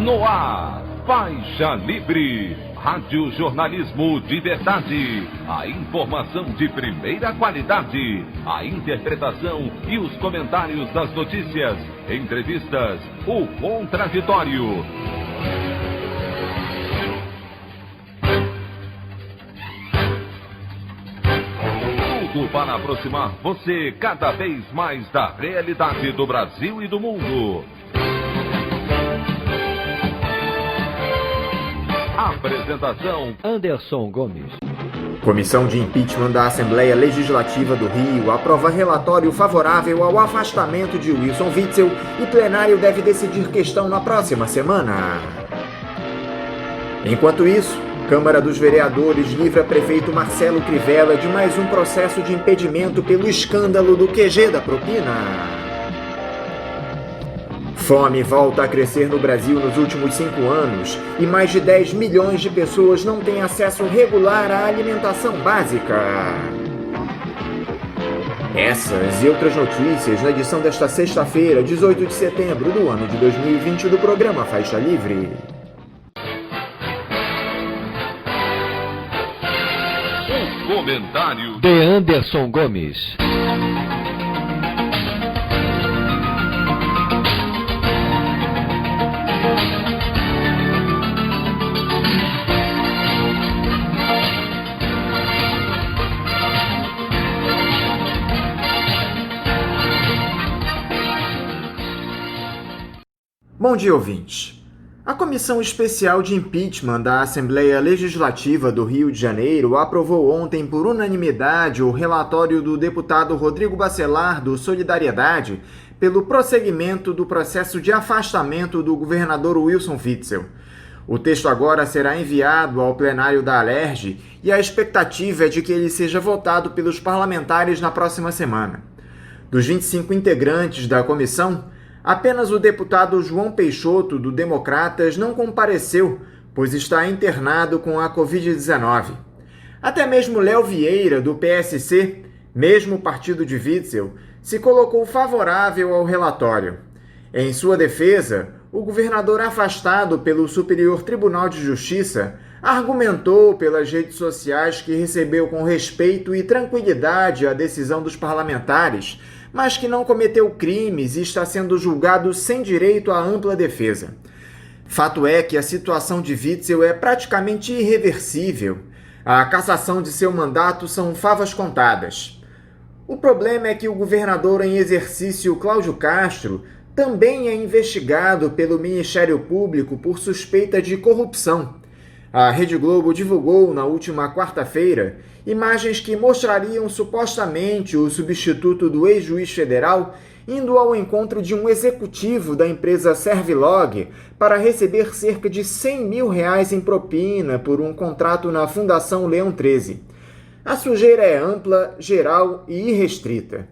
No ar, Faixa Livre, rádio jornalismo de verdade, a informação de primeira qualidade, a interpretação e os comentários das notícias, entrevistas, o contraditório. Tudo para aproximar você cada vez mais da realidade do Brasil e do mundo. Apresentação: Anderson Gomes. Comissão de Impeachment da Assembleia Legislativa do Rio aprova relatório favorável ao afastamento de Wilson Witzel e plenário deve decidir questão na próxima semana. Enquanto isso, Câmara dos Vereadores livra prefeito Marcelo Crivella de mais um processo de impedimento pelo escândalo do QG da propina. Fome volta a crescer no Brasil nos últimos 5 anos e mais de 10 milhões de pessoas não têm acesso regular à alimentação básica. Essas e outras notícias na edição desta sexta-feira, 18 de setembro do ano de 2020 do programa Faixa Livre. O comentário de Anderson Gomes. Bom dia, ouvintes. A Comissão Especial de Impeachment da Assembleia Legislativa do Rio de Janeiro aprovou ontem por unanimidade o relatório do deputado Rodrigo Bacelar, do Solidariedade, pelo prosseguimento do processo de afastamento do governador Wilson Witzel. O texto agora será enviado ao plenário da Alerj e a expectativa é de que ele seja votado pelos parlamentares na próxima semana. Dos 25 integrantes da comissão, apenas o deputado João Peixoto, do Democratas, não compareceu, pois está internado com a Covid-19. Até mesmo Léo Vieira, do PSC, mesmo partido de Witzel, se colocou favorável ao relatório. Em sua defesa, o governador afastado pelo Superior Tribunal de Justiça argumentou pelas redes sociais que recebeu com respeito e tranquilidade a decisão dos parlamentares, mas que não cometeu crimes e está sendo julgado sem direito à ampla defesa. Fato é que a situação de Witzel é praticamente irreversível. A cassação de seu mandato são favas contadas. O problema é que o governador em exercício, Cláudio Castro, também é investigado pelo Ministério Público por suspeita de corrupção. A Rede Globo divulgou na última quarta-feira imagens que mostrariam supostamente o substituto do ex-juiz federal indo ao encontro de um executivo da empresa Servilog para receber cerca de R$100 mil em propina por um contrato na Fundação Leão 13. A sujeira é ampla, geral e irrestrita.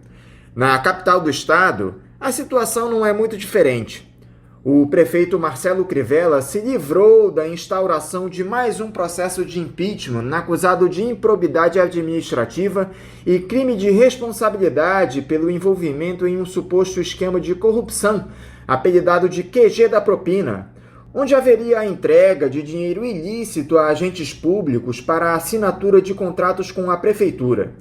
Na capital do estado, a situação não é muito diferente. O prefeito Marcelo Crivella se livrou da instauração de mais um processo de impeachment acusado de improbidade administrativa e crime de responsabilidade pelo envolvimento em um suposto esquema de corrupção, apelidado de QG da propina, onde haveria a entrega de dinheiro ilícito a agentes públicos para a assinatura de contratos com a prefeitura.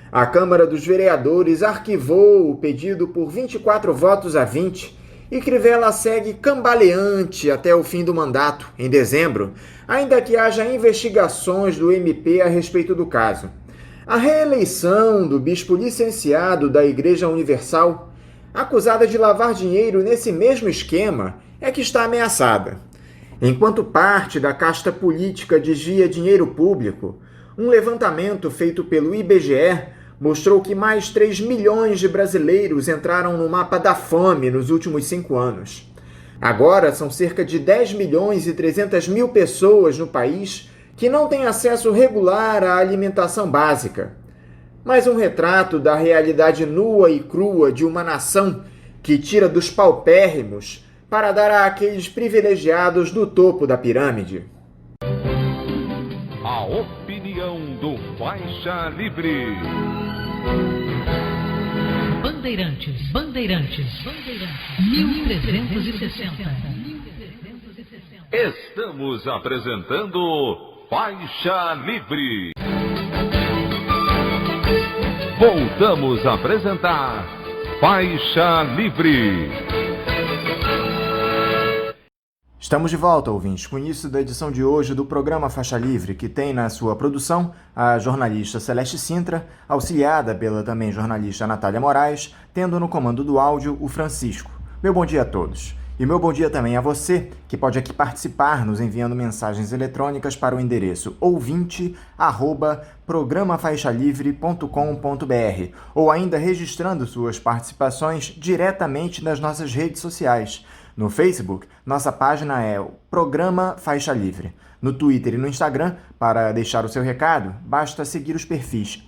A Câmara dos Vereadores arquivou o pedido por 24 votos a 20, e Crivella segue cambaleante até o fim do mandato, em dezembro, ainda que haja investigações do MP a respeito do caso. A reeleição do bispo licenciado da Igreja Universal, acusada de lavar dinheiro nesse mesmo esquema, é que está ameaçada. Enquanto parte da casta política desvia dinheiro público, um levantamento feito pelo IBGE mostrou que mais 3 milhões de brasileiros entraram no mapa da fome nos últimos 5 anos. Agora são cerca de 10 milhões e 300 mil pessoas no país que não têm acesso regular à alimentação básica. Mais um retrato da realidade nua e crua de uma nação que tira dos paupérrimos para dar àqueles privilegiados do topo da pirâmide. A opinião do Faixa Livre. Bandeirantes, 1360. Estamos apresentando Faixa Livre. Voltamos a apresentar Faixa Livre. Estamos de volta, ouvintes, com o início da edição de hoje do programa Faixa Livre, que tem na sua produção a jornalista Celeste Sintra, auxiliada pela também jornalista Natália Moraes, tendo no comando do áudio o Francisco. Meu bom dia a todos. E meu bom dia também a você, que pode aqui participar nos enviando mensagens eletrônicas para o endereço ouvinte@programafaixalivre.com.br ou ainda registrando suas participações diretamente nas nossas redes sociais. No Facebook, nossa página é o Programa Faixa Livre. No Twitter e no Instagram, para deixar o seu recado, basta seguir os perfis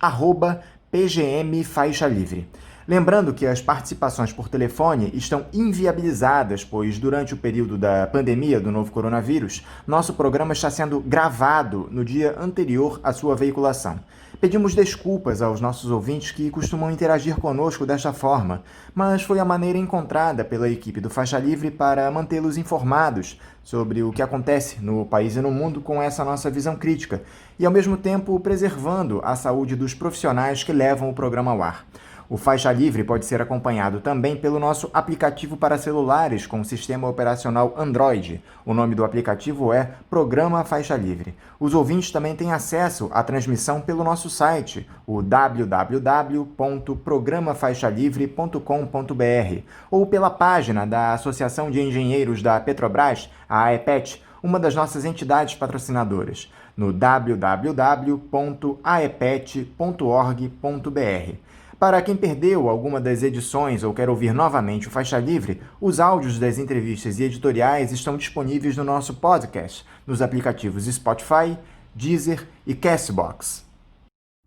@PGM Faixa Livre. Lembrando que as participações por telefone estão inviabilizadas, pois durante o período da pandemia do novo coronavírus, nosso programa está sendo gravado no dia anterior à sua veiculação. Pedimos desculpas aos nossos ouvintes que costumam interagir conosco desta forma, mas foi a maneira encontrada pela equipe do Faixa Livre para mantê-los informados sobre o que acontece no país e no mundo com essa nossa visão crítica, e ao mesmo tempo preservando a saúde dos profissionais que levam o programa ao ar. O Faixa Livre pode ser acompanhado também pelo nosso aplicativo para celulares com sistema operacional Android. O nome do aplicativo é Programa Faixa Livre. Os ouvintes também têm acesso à transmissão pelo nosso site, o www.programafaixalivre.com.br, ou pela página da Associação de Engenheiros da Petrobras, a AEPET, uma das nossas entidades patrocinadoras, no www.aepet.org.br. Para quem perdeu alguma das edições ou quer ouvir novamente o Faixa Livre, os áudios das entrevistas e editoriais estão disponíveis no nosso podcast, nos aplicativos Spotify, Deezer e Castbox.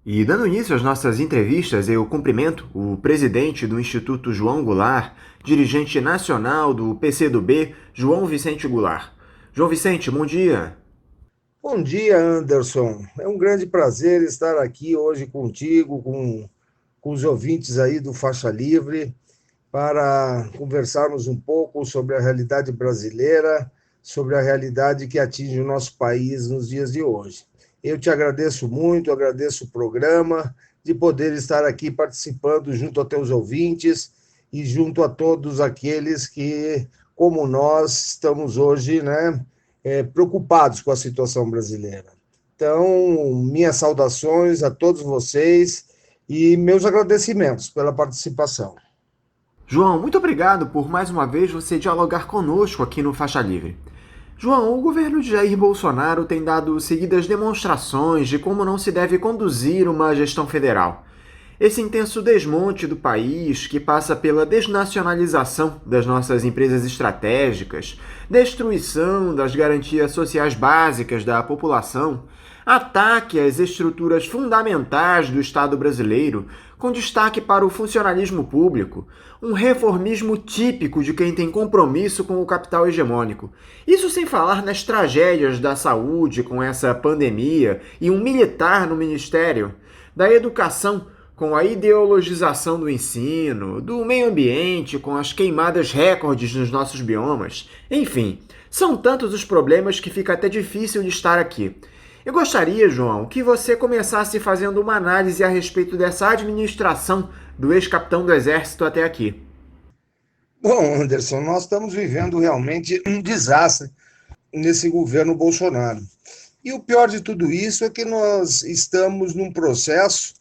E dando início às nossas entrevistas, eu cumprimento o presidente do Instituto João Goulart, dirigente nacional do PCdoB, João Vicente Goulart. João Vicente, bom dia. Bom dia, Anderson. É um grande prazer estar aqui hoje contigo, com os ouvintes aí do Faixa Livre, para conversarmos um pouco sobre a realidade brasileira, sobre a realidade que atinge o nosso país nos dias de hoje. Eu te agradeço muito, agradeço o programa, de poder estar aqui participando junto a teus ouvintes e junto a todos aqueles que, como nós, estamos hoje, preocupados com a situação brasileira. Então, minhas saudações a todos vocês e meus agradecimentos pela participação. João, muito obrigado por mais uma vez você dialogar conosco aqui no Faixa Livre. João, o governo de Jair Bolsonaro tem dado seguidas demonstrações de como não se deve conduzir uma gestão federal. Esse intenso desmonte do país, que passa pela desnacionalização das nossas empresas estratégicas, destruição das garantias sociais básicas da população, ataque às estruturas fundamentais do Estado brasileiro, com destaque para o funcionalismo público, um reformismo típico de quem tem compromisso com o capital hegemônico. Isso sem falar nas tragédias da saúde com essa pandemia e um militar no ministério, da educação com a ideologização do ensino, do meio ambiente com as queimadas recordes nos nossos biomas. Enfim, são tantos os problemas que fica até difícil de estar aqui. Eu gostaria, João, que você começasse fazendo uma análise a respeito dessa administração do ex-capitão do Exército até aqui. Bom, Anderson, nós estamos vivendo realmente um desastre nesse governo Bolsonaro. E o pior de tudo isso é que nós estamos num processo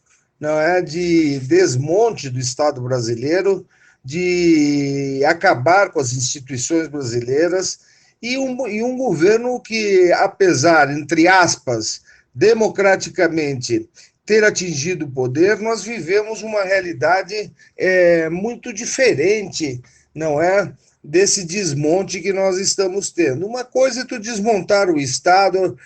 de desmonte do Estado brasileiro, de acabar com as instituições brasileiras, e um governo que, apesar, entre aspas, democraticamente ter atingido o poder, nós vivemos uma realidade muito diferente, não é? Desse desmonte que nós estamos tendo. Uma coisa é tu desmontar o Estado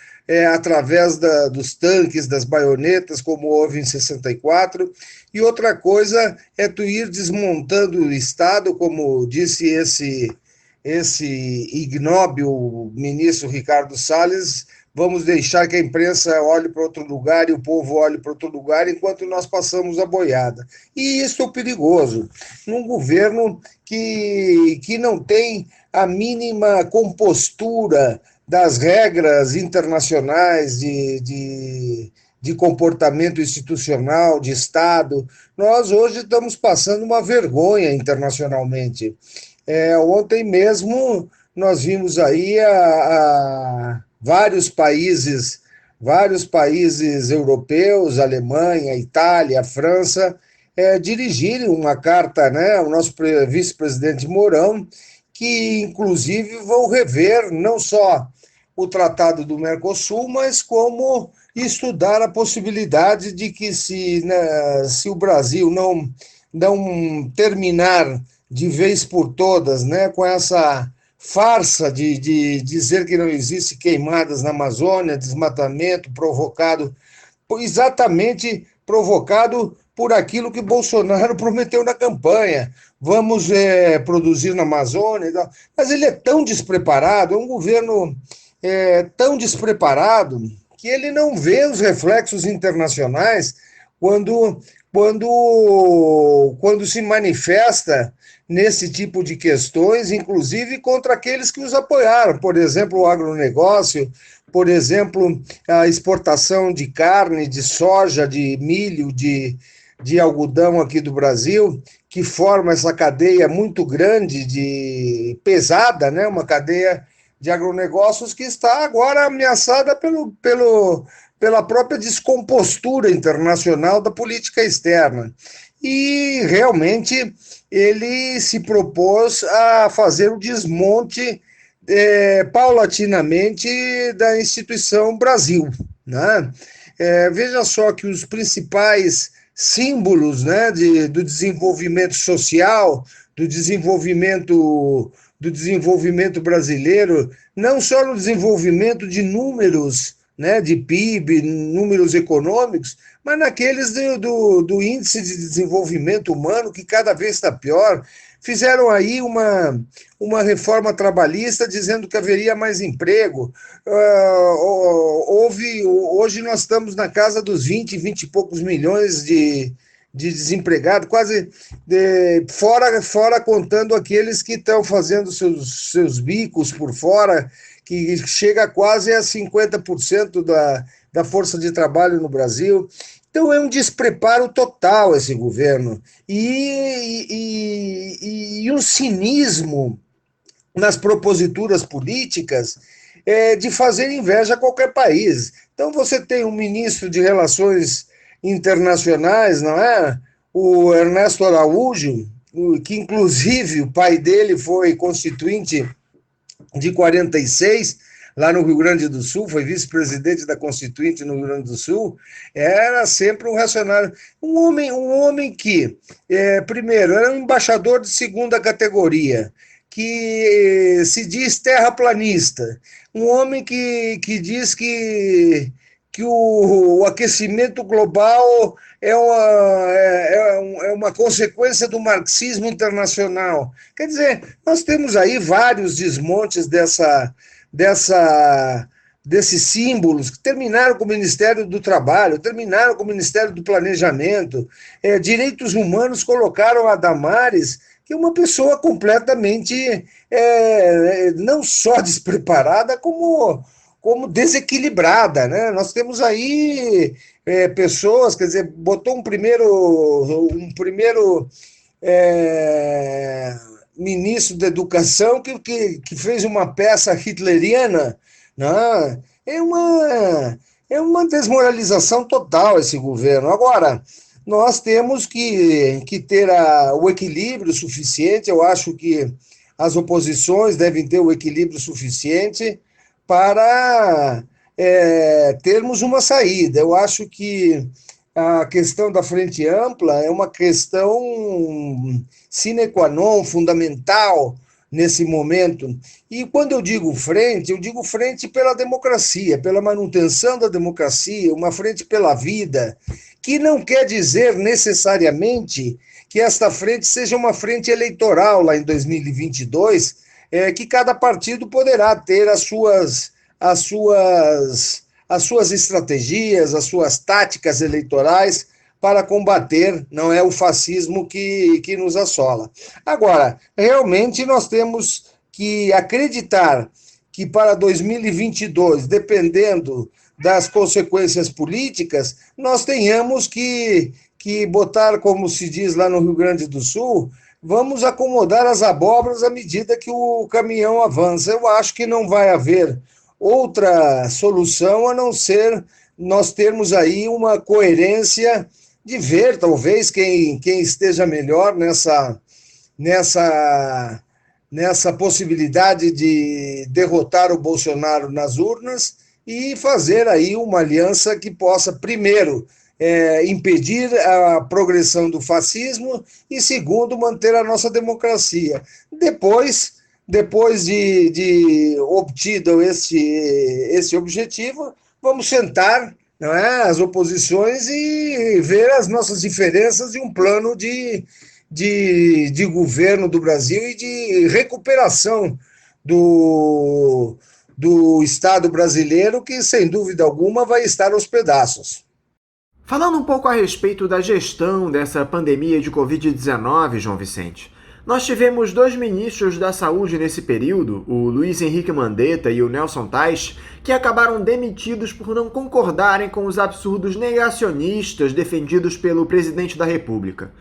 através dos tanques, das baionetas, como houve em 64, e outra coisa é tu ir desmontando o Estado, como disse esse ignóbil ministro Ricardo Salles, vamos deixar que a imprensa olhe para outro lugar e o povo olhe para outro lugar enquanto nós passamos a boiada. E isso é perigoso, num governo que não tem a mínima compostura das regras internacionais de comportamento institucional, de Estado. Nós hoje estamos passando uma vergonha internacionalmente. Ontem mesmo nós vimos aí a vários países europeus, Alemanha, Itália, França, dirigirem uma carta, né, ao nosso vice-presidente Mourão, que inclusive vão rever não só o Tratado do Mercosul, mas como estudar a possibilidade de que se o Brasil não terminar de vez por todas, né, com essa farsa de dizer que não existe queimadas na Amazônia, desmatamento exatamente provocado por aquilo que Bolsonaro prometeu na campanha. Vamos produzir na Amazônia e tal. Mas ele é tão despreparado, é um governo tão despreparado, que ele não vê os reflexos internacionais quando se manifesta nesse tipo de questões, inclusive contra aqueles que os apoiaram, por exemplo, o agronegócio, por exemplo, a exportação de carne, de soja, de milho, de algodão aqui do Brasil, que forma essa cadeia muito grande, pesada, né? Uma cadeia de agronegócios que está agora ameaçada pela própria descompostura internacional da política externa. E realmente ele se propôs a fazer o desmonte paulatinamente da instituição Brasil, né? Veja só que os principais símbolos, né, do desenvolvimento social, do desenvolvimento brasileiro, não só no desenvolvimento de números, né, de PIB, números econômicos, mas naqueles do índice de desenvolvimento humano, que cada vez está pior. Fizeram aí uma reforma trabalhista dizendo que haveria mais emprego. Hoje nós estamos na casa dos 20 e poucos milhões de desempregados, quase fora contando aqueles que estão fazendo seus bicos por fora, que chega quase a 50% da força de trabalho no Brasil. Então é um despreparo total esse governo e um cinismo nas proposituras políticas de fazer inveja a qualquer país. Então você tem um ministro de Relações Internacionais, não é? O Ernesto Araújo, que inclusive o pai dele foi constituinte de 46, lá no Rio Grande do Sul, foi vice-presidente da Constituinte no Rio Grande do Sul, era sempre um reacionário. Um homem que, primeiro, era um embaixador de segunda categoria, que se diz terraplanista, um homem que diz que o aquecimento global é uma consequência do marxismo internacional. Quer dizer, nós temos aí vários desmontes desses símbolos que terminaram com o Ministério do Trabalho, terminaram com o Ministério do Planejamento. Direitos Humanos colocaram a Damares, que é uma pessoa completamente não só despreparada, como desequilibrada, né? Nós temos aí pessoas, quer dizer, botou um primeiro ministro da Educação que fez uma peça hitleriana, né? É uma desmoralização total esse governo. Agora, nós temos que ter o equilíbrio suficiente. Eu acho que as oposições devem ter o equilíbrio suficiente para termos uma saída. Eu acho que a questão da frente ampla é uma questão sine qua non, fundamental nesse momento. E quando eu digo frente pela democracia, pela manutenção da democracia, uma frente pela vida, que não quer dizer necessariamente que esta frente seja uma frente eleitoral lá em 2022, que cada partido poderá ter as suas estratégias, as suas táticas eleitorais para combater, não é, o fascismo que nos assola. Agora, realmente nós temos que acreditar que para 2022, dependendo das consequências políticas, nós tenhamos que botar, como se diz lá no Rio Grande do Sul, vamos acomodar as abóboras à medida que o caminhão avança. Eu acho que não vai haver outra solução a não ser nós termos aí uma coerência de ver, talvez, quem esteja melhor nessa possibilidade de derrotar o Bolsonaro nas urnas e fazer aí uma aliança que possa, primeiro, impedir a progressão do fascismo e, segundo, manter a nossa democracia. Depois de obtido esse objetivo, vamos sentar, não é, as oposições e ver as nossas diferenças e um plano de governo do Brasil e de recuperação do Estado brasileiro, que, sem dúvida alguma, vai estar aos pedaços. Falando um pouco a respeito da gestão dessa pandemia de Covid-19, João Vicente, nós tivemos 2 ministros da saúde nesse período, o Luiz Henrique Mandetta e o Nelson Tais, que acabaram demitidos por não concordarem com os absurdos negacionistas defendidos pelo presidente da República.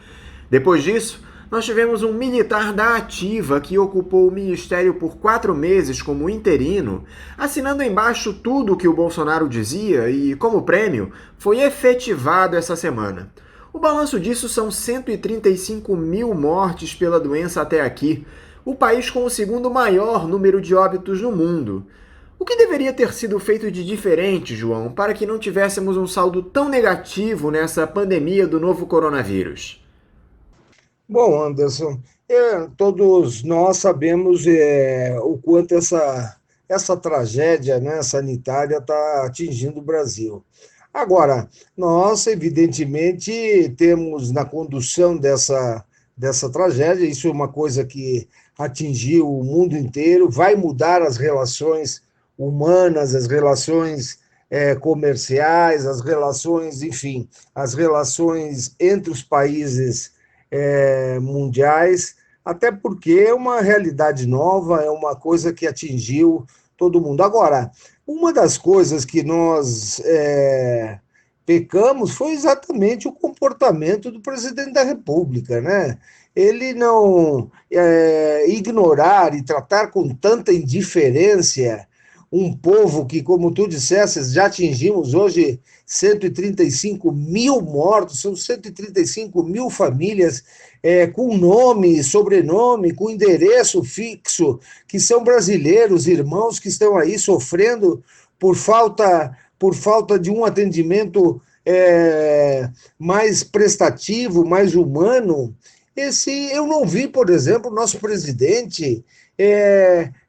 Depois disso, nós tivemos um militar da Ativa que ocupou o ministério por 4 meses como interino, assinando embaixo tudo o que o Bolsonaro dizia e, como prêmio, foi efetivado essa semana. O balanço disso são 135 mil mortes pela doença até aqui, o país com o segundo maior número de óbitos no mundo. O que deveria ter sido feito de diferente, João, para que não tivéssemos um saldo tão negativo nessa pandemia do novo coronavírus? Bom, Anderson, todos nós sabemos o quanto essa tragédia, né, sanitária está atingindo o Brasil. Agora, nós, evidentemente, temos na condução dessa tragédia, isso é uma coisa que atingiu o mundo inteiro, vai mudar as relações humanas, as relações comerciais, as relações, enfim, as relações entre os países mundiais, até porque é uma realidade nova, é uma coisa que atingiu todo mundo. Agora, uma das coisas que nós pecamos foi exatamente o comportamento do presidente da República, né? Ele não ignorar e tratar com tanta indiferença um povo que, como tu disseste, já atingimos hoje 135 mil mortos, são 135 mil famílias com nome, sobrenome, com endereço fixo, que são brasileiros, irmãos que estão aí sofrendo por falta de um atendimento mais prestativo, mais humano. Eu não vi, por exemplo, o nosso presidente...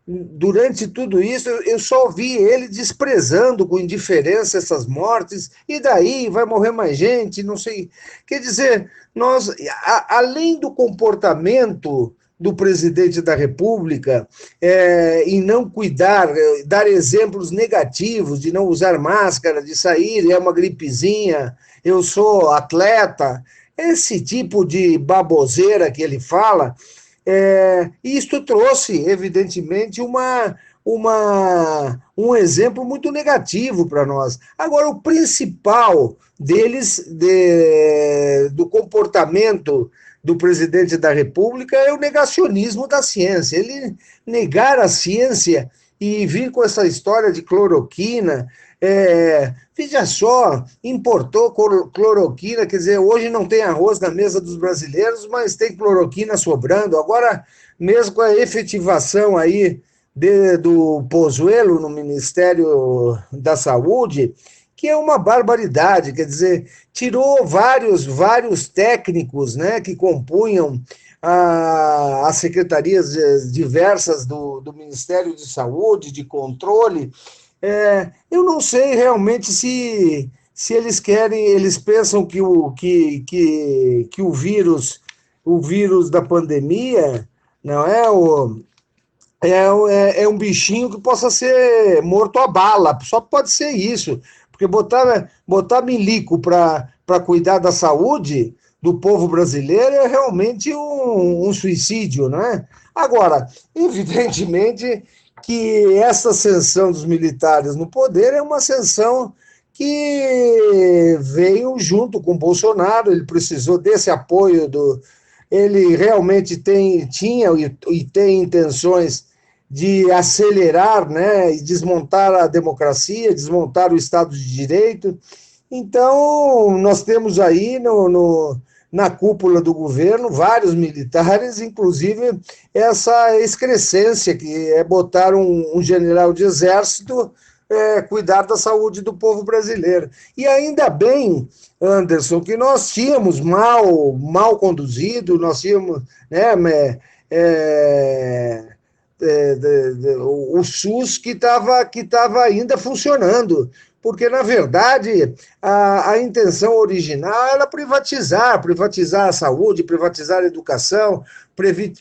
Durante tudo isso, eu só vi ele desprezando com indiferença essas mortes, e daí vai morrer mais gente, não sei. Quer dizer, nós, além do comportamento do presidente da República, em não cuidar, dar exemplos negativos de não usar máscara, de sair, é uma gripezinha, eu sou atleta, esse tipo de baboseira que ele fala... isto trouxe, evidentemente, um exemplo muito negativo para nós. Agora, o principal deles, do comportamento do presidente da República, é o negacionismo da ciência. Ele negar a ciência e vir com essa história de cloroquina... veja só, importou cloroquina, quer dizer, hoje não tem arroz na mesa dos brasileiros, mas tem cloroquina sobrando. Agora, mesmo com a efetivação aí do Pozuelo no Ministério da Saúde, que é uma barbaridade, quer dizer, tirou vários técnicos, né, que compunham as secretarias diversas do Ministério de Saúde, de controle. Eu não sei realmente se eles pensam que o vírus da pandemia não é um bichinho que possa ser morto a bala, só pode ser isso, porque botar milico para cuidar da saúde do povo brasileiro é realmente um suicídio, não é? Agora, evidentemente que essa ascensão dos militares no poder é uma ascensão que veio junto com Bolsonaro, ele precisou desse apoio ele realmente tinha e tem intenções de acelerar, né, e desmontar a democracia, desmontar o Estado de Direito. Então, nós temos aí na cúpula do governo vários militares, inclusive essa excrescência, que é botar um general de exército cuidar da saúde do povo brasileiro. E ainda bem, Anderson, que nós tínhamos mal conduzido, nós tínhamos, né, o SUS que estava ainda funcionando, porque, na verdade, a intenção original era privatizar a saúde, privatizar a educação,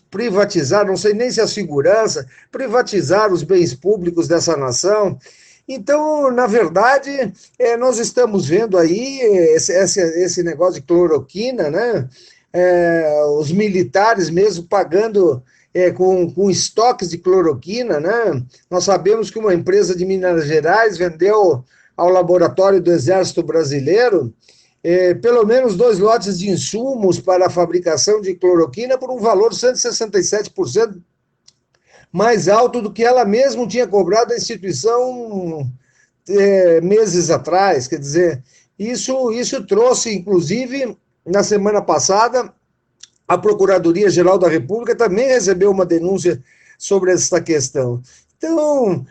privatizar, não sei nem se a segurança, privatizar os bens públicos dessa nação. Então, na verdade, nós estamos vendo aí esse negócio de cloroquina, né? Os militares mesmo pagando com estoques de cloroquina, né? Nós sabemos que uma empresa de Minas Gerais vendeu ao laboratório do Exército Brasileiro pelo menos 2 lotes de insumos para a fabricação de cloroquina por um valor 167% mais alto do que ela mesma tinha cobrado da instituição meses atrás. Quer dizer, isso trouxe, inclusive, na semana passada, a Procuradoria-Geral da República também recebeu uma denúncia sobre essa questão. Então,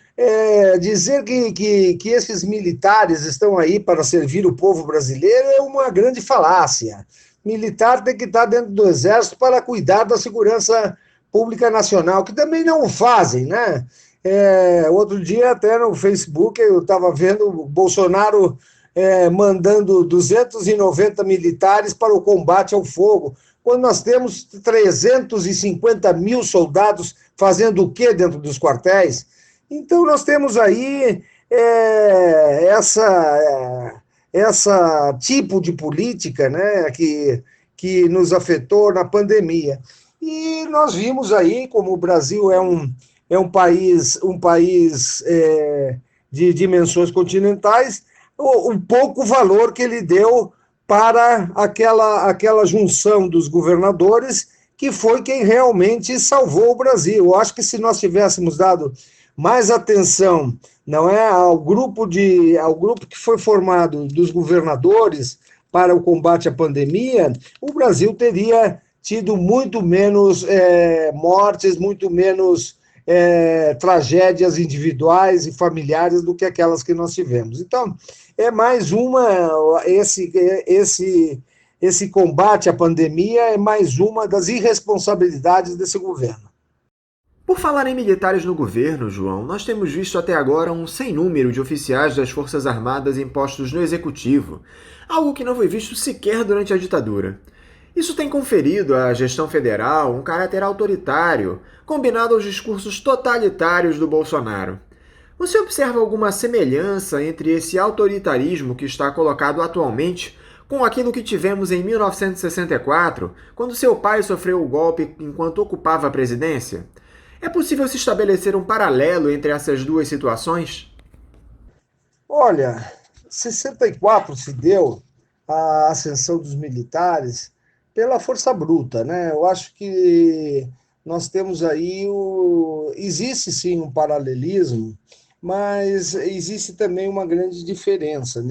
dizer que esses militares estão aí para servir o povo brasileiro é uma grande falácia. Militar tem que estar dentro do Exército para cuidar da segurança pública nacional, que também não o fazem, né? Outro dia, até no Facebook, eu estava vendo o Bolsonaro mandando 290 militares para o combate ao fogo, quando nós temos 350 mil soldados fazendo o quê dentro dos quartéis? Então, nós temos aí essa tipo de política, né, que nos afetou na pandemia. E nós vimos aí como o Brasil é um país de dimensões continentais, o pouco valor que ele deu para aquela junção dos governadores, que foi quem realmente salvou o Brasil. Eu acho que se nós tivéssemos dado mais atenção, não é, ao grupo que foi formado dos governadores para o combate à pandemia, o Brasil teria tido muito menos mortes, muito menos tragédias individuais e familiares do que aquelas que nós tivemos. Então, é mais esse combate à pandemia é mais uma das irresponsabilidades desse governo. Por falar em militares no governo, João, nós temos visto até agora um sem número de oficiais das Forças Armadas em postos no Executivo, algo que não foi visto sequer durante a ditadura. Isso tem conferido à gestão federal um caráter autoritário, combinado aos discursos totalitários do Bolsonaro. Você observa alguma semelhança entre esse autoritarismo que está colocado atualmente com aquilo que tivemos em 1964, quando seu pai sofreu o golpe enquanto ocupava a presidência? É possível se estabelecer um paralelo entre essas duas situações? Olha, 64 se deu a ascensão dos militares pela força bruta, né? Eu acho que nós temos aí existe sim um paralelismo, mas existe também uma grande diferença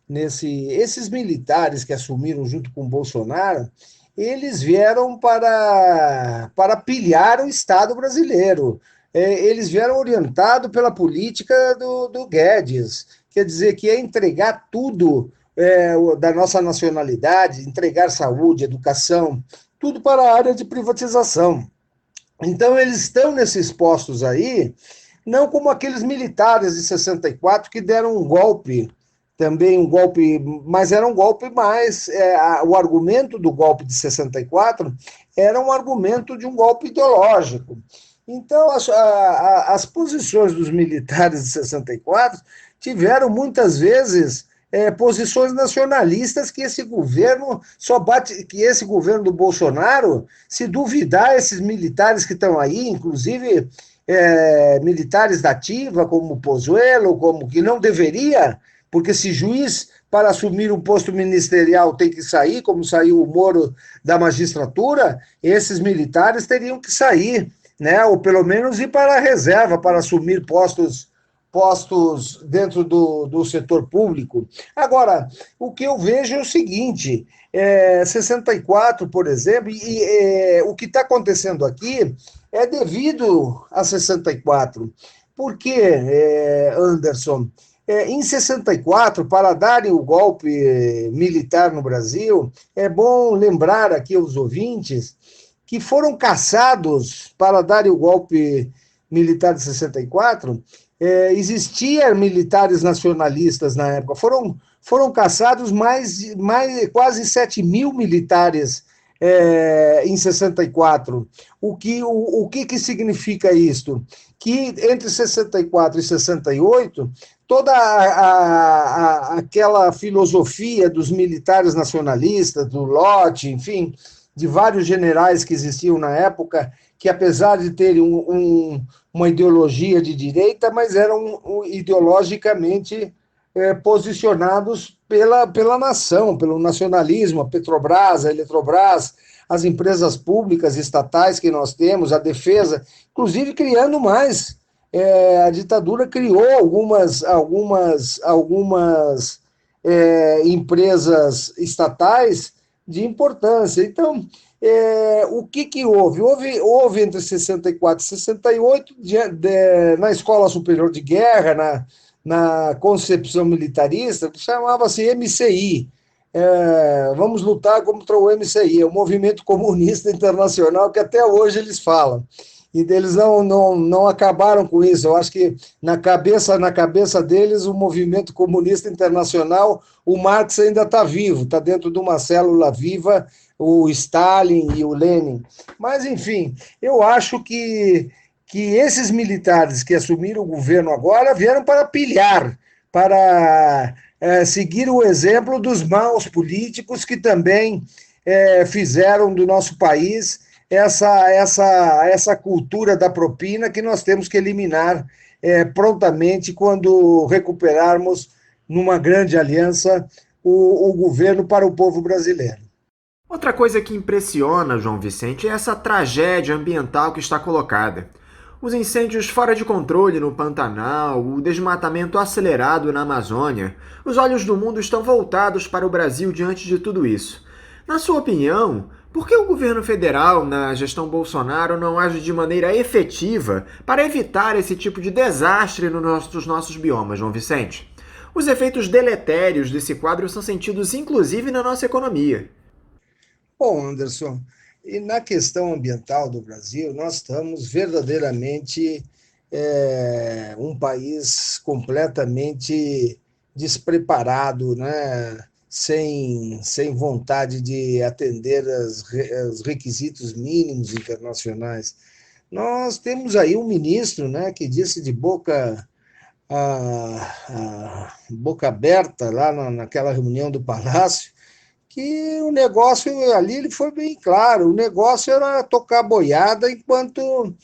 esses militares que assumiram junto com o Bolsonaro, eles vieram para pilhar o Estado brasileiro. Eles vieram orientados pela política do Guedes, quer dizer, que é entregar tudo da nossa nacionalidade, entregar saúde, educação, tudo para a área de privatização. Então, eles estão nesses postos aí, não como aqueles militares de 64 que deram um golpe, também um golpe, mas era um golpe mais... o argumento do golpe de 64 era um argumento de um golpe ideológico. Então, as posições dos militares de 64 tiveram muitas vezes posições nacionalistas que esse governo que esse governo do Bolsonaro, se duvidar, esses militares que estão aí, inclusive militares da ativa, como Pozuelo, como que não deveria, porque se juiz para assumir um posto ministerial tem que sair, como saiu o Moro da magistratura, esses militares teriam que sair, né? Ou pelo menos ir para a reserva para assumir postos dentro do setor público. Agora, o que eu vejo é o seguinte, 64, por exemplo, o que está acontecendo aqui é devido a 64. Por quê, Anderson? Em 64, para darem o golpe militar no Brasil, é bom lembrar aqui aos ouvintes que foram caçados para darem o golpe militar de 64, existiam militares nacionalistas na época, foram caçados quase 7 mil militares em 64. O que significa isto? Que entre 64 e 68, toda aquela filosofia dos militares nacionalistas, do Lott, enfim, de vários generais que existiam na época, que apesar de terem uma ideologia de direita, mas eram ideologicamente posicionados pela nação, pelo nacionalismo, a Petrobras, a Eletrobras, as empresas públicas estatais que nós temos, a defesa, inclusive criando mais. A ditadura criou algumas empresas estatais de importância. Então, o que houve? Houve entre 64 e 68, na Escola Superior de Guerra, na concepção militarista, chamava-se MCI. Vamos lutar contra o MCI, é o Movimento Comunista Internacional, que até hoje eles falam. E eles não acabaram com isso. Eu acho que na cabeça deles, o Movimento Comunista Internacional, o Marx ainda está vivo, está dentro de uma célula viva, o Stalin e o Lenin. Mas, enfim, eu acho que esses militares que assumiram o governo agora vieram para pilhar, para seguir o exemplo dos maus políticos que também fizeram do nosso país essa cultura da propina que nós temos que eliminar prontamente quando recuperarmos, numa grande aliança, o governo para o povo brasileiro. Outra coisa que impressiona, João Vicente, é essa tragédia ambiental que está colocada. Os incêndios fora de controle no Pantanal, o desmatamento acelerado na Amazônia. Os olhos do mundo estão voltados para o Brasil diante de tudo isso. Na sua opinião, por que o governo federal, na gestão Bolsonaro, não age de maneira efetiva para evitar esse tipo de desastre nos nossos biomas, João Vicente? Os efeitos deletérios desse quadro são sentidos inclusive na nossa economia. Bom, Anderson, e na questão ambiental do Brasil, nós estamos verdadeiramente um país completamente despreparado, né? Sem vontade de atender aos requisitos mínimos internacionais. Nós temos aí um ministro, né, que disse de boca aberta, lá naquela reunião do Palácio, que o negócio ali ele foi bem claro, o negócio era tocar boiada enquanto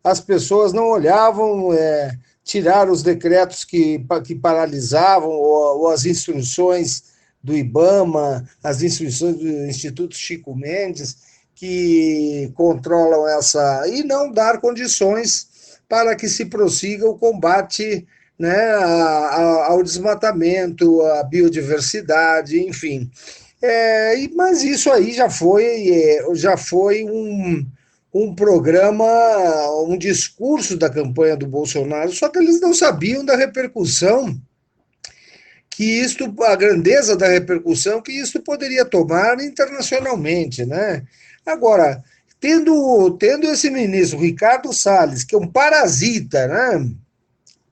as pessoas não olhavam, tirar os decretos que paralisavam ou as instruções do IBAMA, as instruções do Instituto Chico Mendes, que controlam e não dar condições para que se prossiga o combate, né, ao desmatamento, à biodiversidade, enfim. Mas isso aí já foi um programa, um discurso da campanha do Bolsonaro, só que eles não sabiam da repercussão a grandeza da repercussão que isso poderia tomar internacionalmente, né? Agora, tendo esse ministro, Ricardo Salles, que é um parasita, né?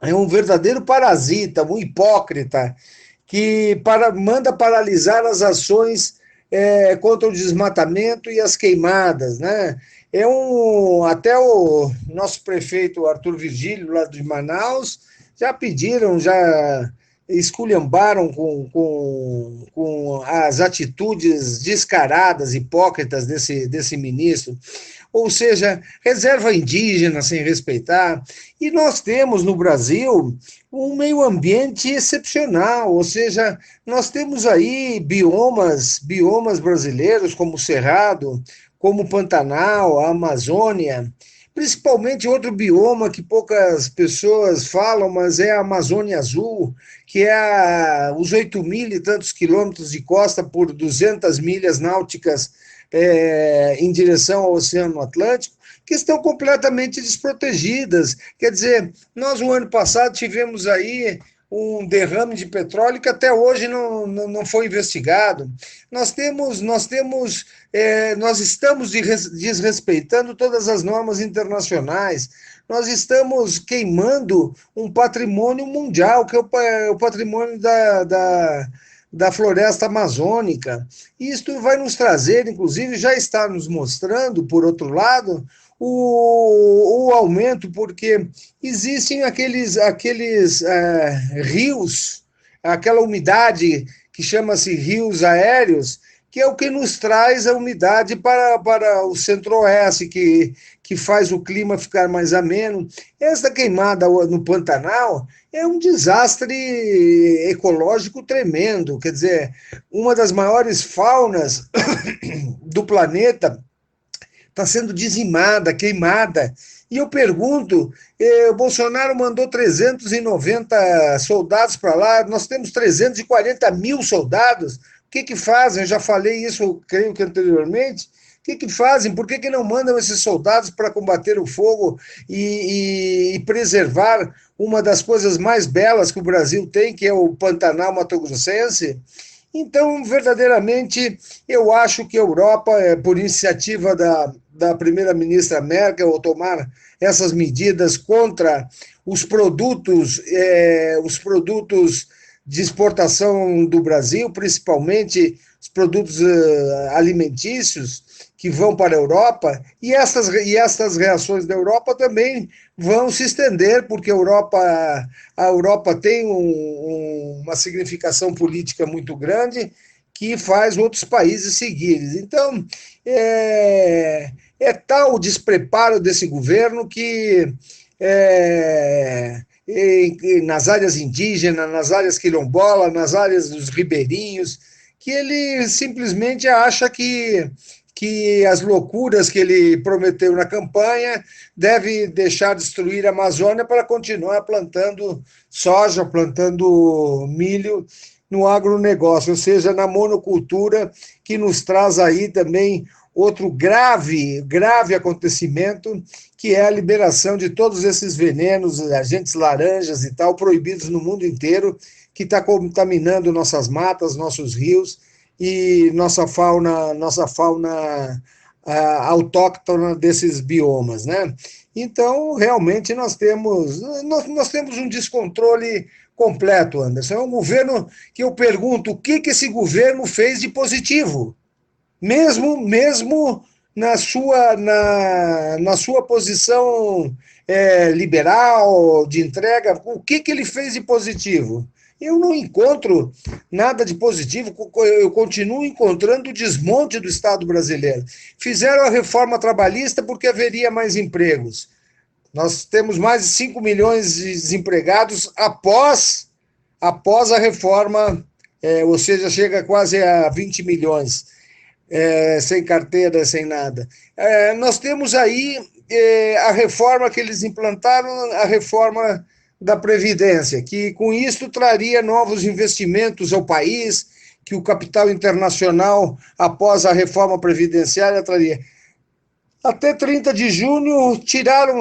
É um verdadeiro parasita, um hipócrita, que manda paralisar as ações contra o desmatamento e as queimadas, né? Até o nosso prefeito Arthur Virgílio, lá de Manaus, já pediram, já esculhambaram com as atitudes descaradas, hipócritas desse ministro. Ou seja, reserva indígena sem respeitar. E nós temos no Brasil um meio ambiente excepcional, ou seja, nós temos aí biomas brasileiros como o Cerrado, como o Pantanal, a Amazônia, principalmente outro bioma que poucas pessoas falam, mas é a Amazônia Azul, que é os 8.000 e tantos quilômetros de costa por 200 milhas náuticas em direção ao Oceano Atlântico, que estão completamente desprotegidas. Quer dizer, nós no ano passado tivemos aí um derrame de petróleo que até hoje não foi investigado. Nós estamos desrespeitando todas as normas internacionais. Nós estamos queimando um patrimônio mundial, que é o patrimônio da floresta amazônica. Isto vai nos trazer, inclusive, já está nos mostrando, por outro lado, o aumento, porque existem aqueles rios, aquela umidade que chama-se rios aéreos, que é o que nos traz a umidade para o centro-oeste, que faz o clima ficar mais ameno. Esta queimada no Pantanal é um desastre ecológico tremendo. Quer dizer, uma das maiores faunas do planeta está sendo dizimada, queimada. E eu pergunto, o Bolsonaro mandou 390 soldados para lá, nós temos 340 mil soldados. O que fazem? Eu já falei isso, creio que anteriormente. O que fazem? Por que não mandam esses soldados para combater o fogo e preservar uma das coisas mais belas que o Brasil tem, que é o Pantanal Mato-Grossense? Então, verdadeiramente, eu acho que a Europa, por iniciativa da primeira-ministra Merkel, ao tomar essas medidas contra os produtos de exportação do Brasil, principalmente os produtos alimentícios que vão para a Europa, e essas reações da Europa também vão se estender, porque a Europa tem uma significação política muito grande que faz outros países seguirem. Então, é tal o despreparo desse governo que nas áreas indígenas, nas áreas quilombolas, nas áreas dos ribeirinhos, que ele simplesmente acha que as loucuras que ele prometeu na campanha deve deixar destruir a Amazônia para continuar plantando soja, plantando milho no agronegócio, ou seja, na monocultura, que nos traz aí também outro grave acontecimento, que é a liberação de todos esses venenos, agentes laranjas e tal, proibidos no mundo inteiro, que está contaminando nossas matas, nossos rios e nossa fauna autóctona desses biomas, né? Então, realmente, nós temos um descontrole completo, Anderson. É um governo que eu pergunto, o que esse governo fez de positivo? Mesmo na sua posição liberal, de entrega, o que ele fez de positivo? Eu não encontro nada de positivo, eu continuo encontrando o desmonte do Estado brasileiro. Fizeram a reforma trabalhista porque haveria mais empregos. Nós temos mais de 5 milhões de desempregados após a reforma, ou seja, chega quase a 20 milhões, sem carteira, sem nada. Nós temos aí a reforma que eles implantaram, a reforma da Previdência, que com isso traria novos investimentos ao país, que o capital internacional, após a reforma previdenciária, traria. Até 30 de junho,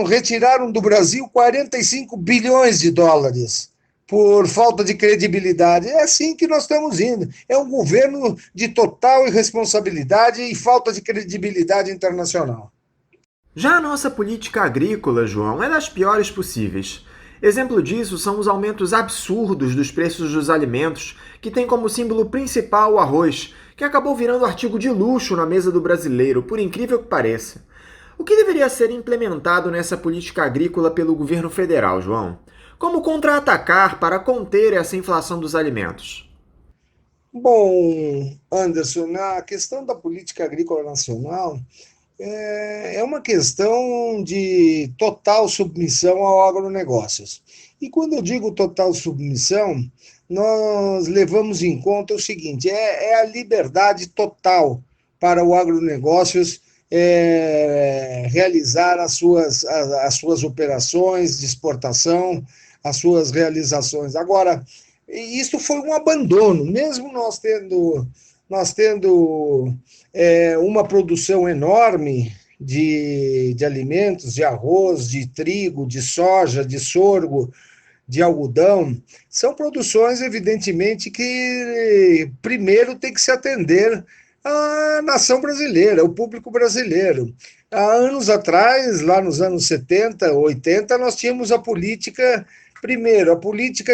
retiraram do Brasil 45 bilhões de dólares por falta de credibilidade. É assim que nós estamos indo. É um governo de total irresponsabilidade e falta de credibilidade internacional. Já a nossa política agrícola, João, é das piores possíveis. Exemplo disso são os aumentos absurdos dos preços dos alimentos, que tem como símbolo principal o arroz, que acabou virando artigo de luxo na mesa do brasileiro, por incrível que pareça. O que deveria ser implementado nessa política agrícola pelo governo federal, João? Como contra-atacar para conter essa inflação dos alimentos? Bom, Anderson, na questão da política agrícola nacional, é uma questão de total submissão ao agronegócios. E quando eu digo total submissão, nós levamos em conta o seguinte: é a liberdade total para o agronegócios realizar as suas operações de exportação, as suas realizações. Agora, isso foi um abandono, mesmo nós tendo uma produção enorme de alimentos, de arroz, de trigo, de soja, de sorgo, de algodão. São produções, evidentemente, que primeiro tem que se atender à nação brasileira, ao público brasileiro. Há anos atrás, lá nos anos 70, 80, nós tínhamos a política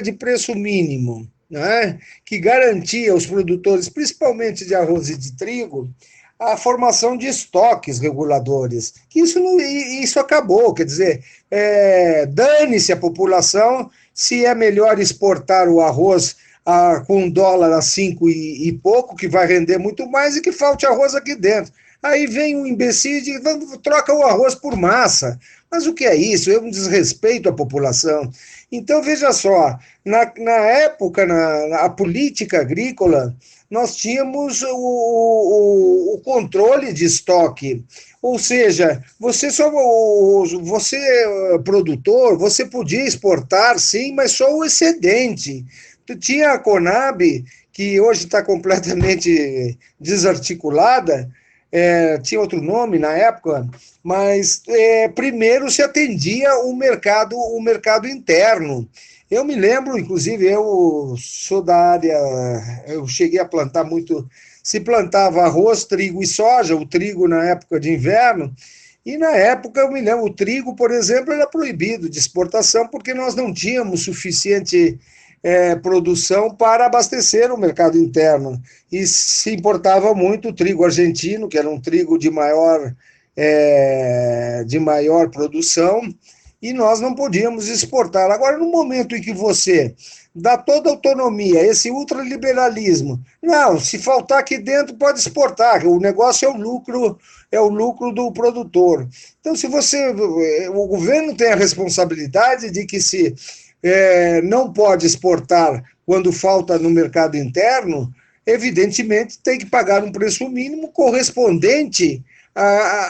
de preço mínimo, né, que garantia aos produtores, principalmente de arroz e de trigo, a formação de estoques reguladores. Isso acabou, quer dizer, dane-se a população se é melhor exportar o arroz com $1 a 5 e pouco, que vai render muito mais, e que falte arroz aqui dentro. Aí vem um imbecil e diz, troca o arroz por massa. Mas o que é isso? É um desrespeito à população. Então, veja só, na época, na política agrícola, nós tínhamos o controle de estoque. Ou seja, você produtor, você podia exportar, sim, mas só o excedente. Tinha a Conab, que hoje está completamente desarticulada, tinha outro nome na época, mas primeiro se atendia o mercado interno. Eu me lembro, inclusive, eu sou da área, eu cheguei a plantar muito, se plantava arroz, trigo e soja, o trigo na época de inverno, e na época, eu me lembro, o trigo, por exemplo, era proibido de exportação porque nós não tínhamos suficiente produção para abastecer o mercado interno. E se importava muito o trigo argentino, que era um trigo de maior produção, e nós não podíamos exportar. Agora, no momento em que você dá toda a autonomia, esse ultraliberalismo, não, se faltar aqui dentro pode exportar, o negócio é o lucro do produtor. Então, o governo tem a responsabilidade de que se não pode exportar quando falta no mercado interno, evidentemente tem que pagar um preço mínimo correspondente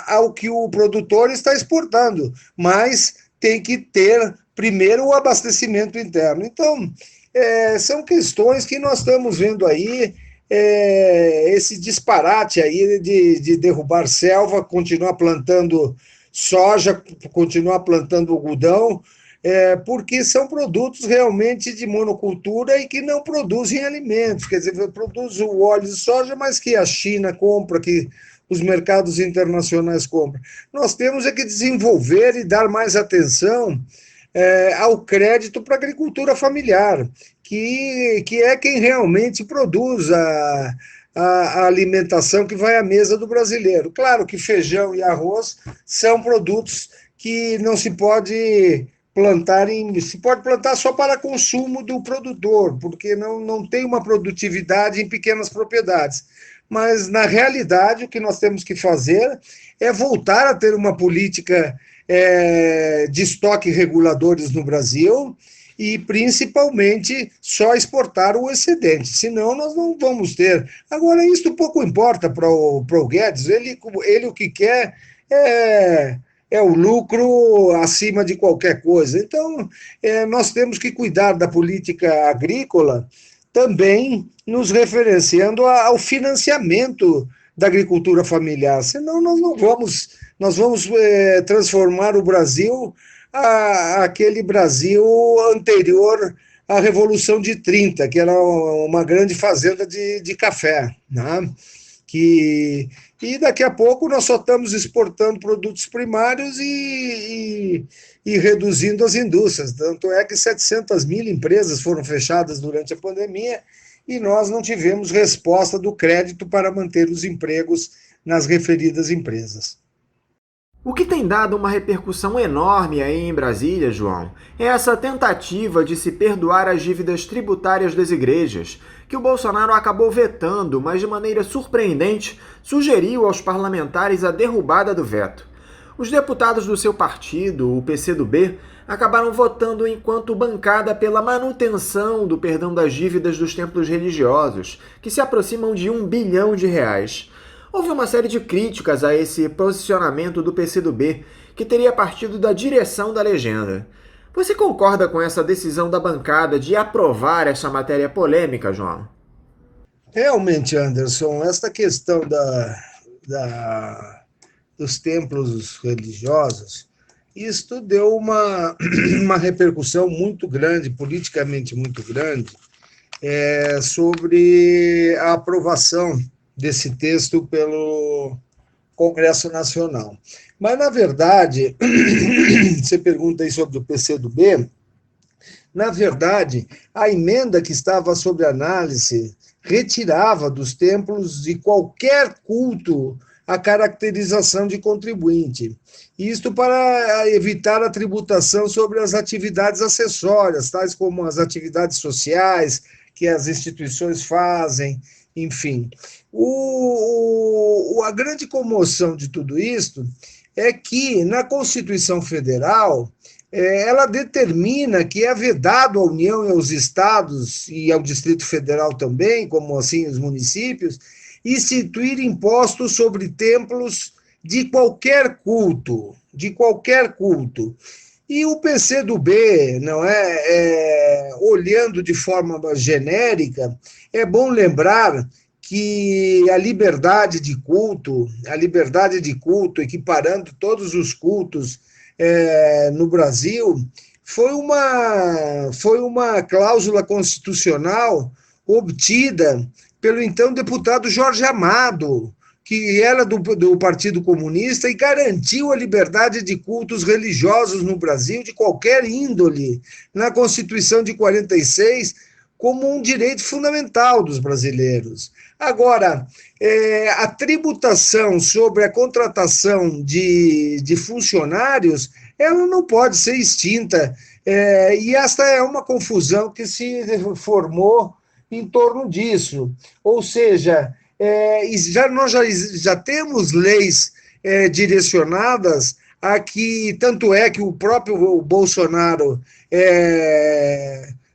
ao que o produtor está exportando, mas tem que ter primeiro o abastecimento interno. Então, são questões que nós estamos vendo aí, esse disparate aí de derrubar selva, continuar plantando soja, continuar plantando algodão, porque são produtos realmente de monocultura e que não produzem alimentos, quer dizer, produz o óleo de soja, mas que a China compra, que os mercados internacionais compram. Nós temos que desenvolver e dar mais atenção ao crédito para a agricultura familiar, que é quem realmente produz a alimentação que vai à mesa do brasileiro. Claro que feijão e arroz são produtos que não se pode se pode plantar só para consumo do produtor, porque não tem uma produtividade em pequenas propriedades. Mas, na realidade, o que nós temos que fazer é voltar a ter uma política de estoque reguladores no Brasil e, principalmente, só exportar o excedente, senão nós não vamos ter. Agora, isso pouco importa para o Guedes, ele o que quer é o lucro acima de qualquer coisa. Então, nós temos que cuidar da política agrícola também nos referenciando ao financiamento da agricultura familiar, senão nós vamos transformar o Brasil aquele Brasil anterior à Revolução de 30, que era uma grande fazenda de café, né? E daqui a pouco nós só estamos exportando produtos primários e reduzindo as indústrias. Tanto é que 700 mil empresas foram fechadas durante a pandemia e nós não tivemos resposta do crédito para manter os empregos nas referidas empresas. O que tem dado uma repercussão enorme aí em Brasília, João, é essa tentativa de se perdoar as dívidas tributárias das igrejas, que o Bolsonaro acabou vetando, mas de maneira surpreendente sugeriu aos parlamentares a derrubada do veto. Os deputados do seu partido, o PCdoB, acabaram votando enquanto bancada pela manutenção do perdão das dívidas dos templos religiosos, que se aproximam de R$ 1 bilhão. Houve uma série de críticas a esse posicionamento do PCdoB, que teria partido da direção da legenda. Você concorda com essa decisão da bancada de aprovar essa matéria polêmica, João? Realmente, Anderson, esta questão dos templos religiosos, isto deu uma repercussão muito grande, politicamente muito grande, sobre a aprovação desse texto pelo Congresso Nacional. Mas, na verdade, você pergunta aí sobre o PCdoB, na verdade, a emenda que estava sob análise retirava dos templos de qualquer culto a caracterização de contribuinte. Isto para evitar a tributação sobre as atividades acessórias, tais como as atividades sociais que as instituições fazem, enfim. A grande comoção de tudo isto é que, na Constituição Federal, ela determina que é vedado à União e aos estados, e ao Distrito Federal também, como assim os municípios, instituir impostos sobre templos de qualquer culto, de qualquer culto. E o PCdoB, não olhando de forma genérica, é bom lembrar que a liberdade de culto, equiparando todos os cultos no Brasil, foi uma cláusula constitucional obtida pelo então deputado Jorge Amado, que era do Partido Comunista e garantiu a liberdade de cultos religiosos no Brasil, de qualquer índole, na Constituição de 46, como um direito fundamental dos brasileiros. Agora, a tributação sobre a contratação de funcionários, ela não pode ser extinta, e esta é uma confusão que se formou em torno disso. Ou seja, nós já temos leis direcionadas a que, tanto é que o próprio Bolsonaro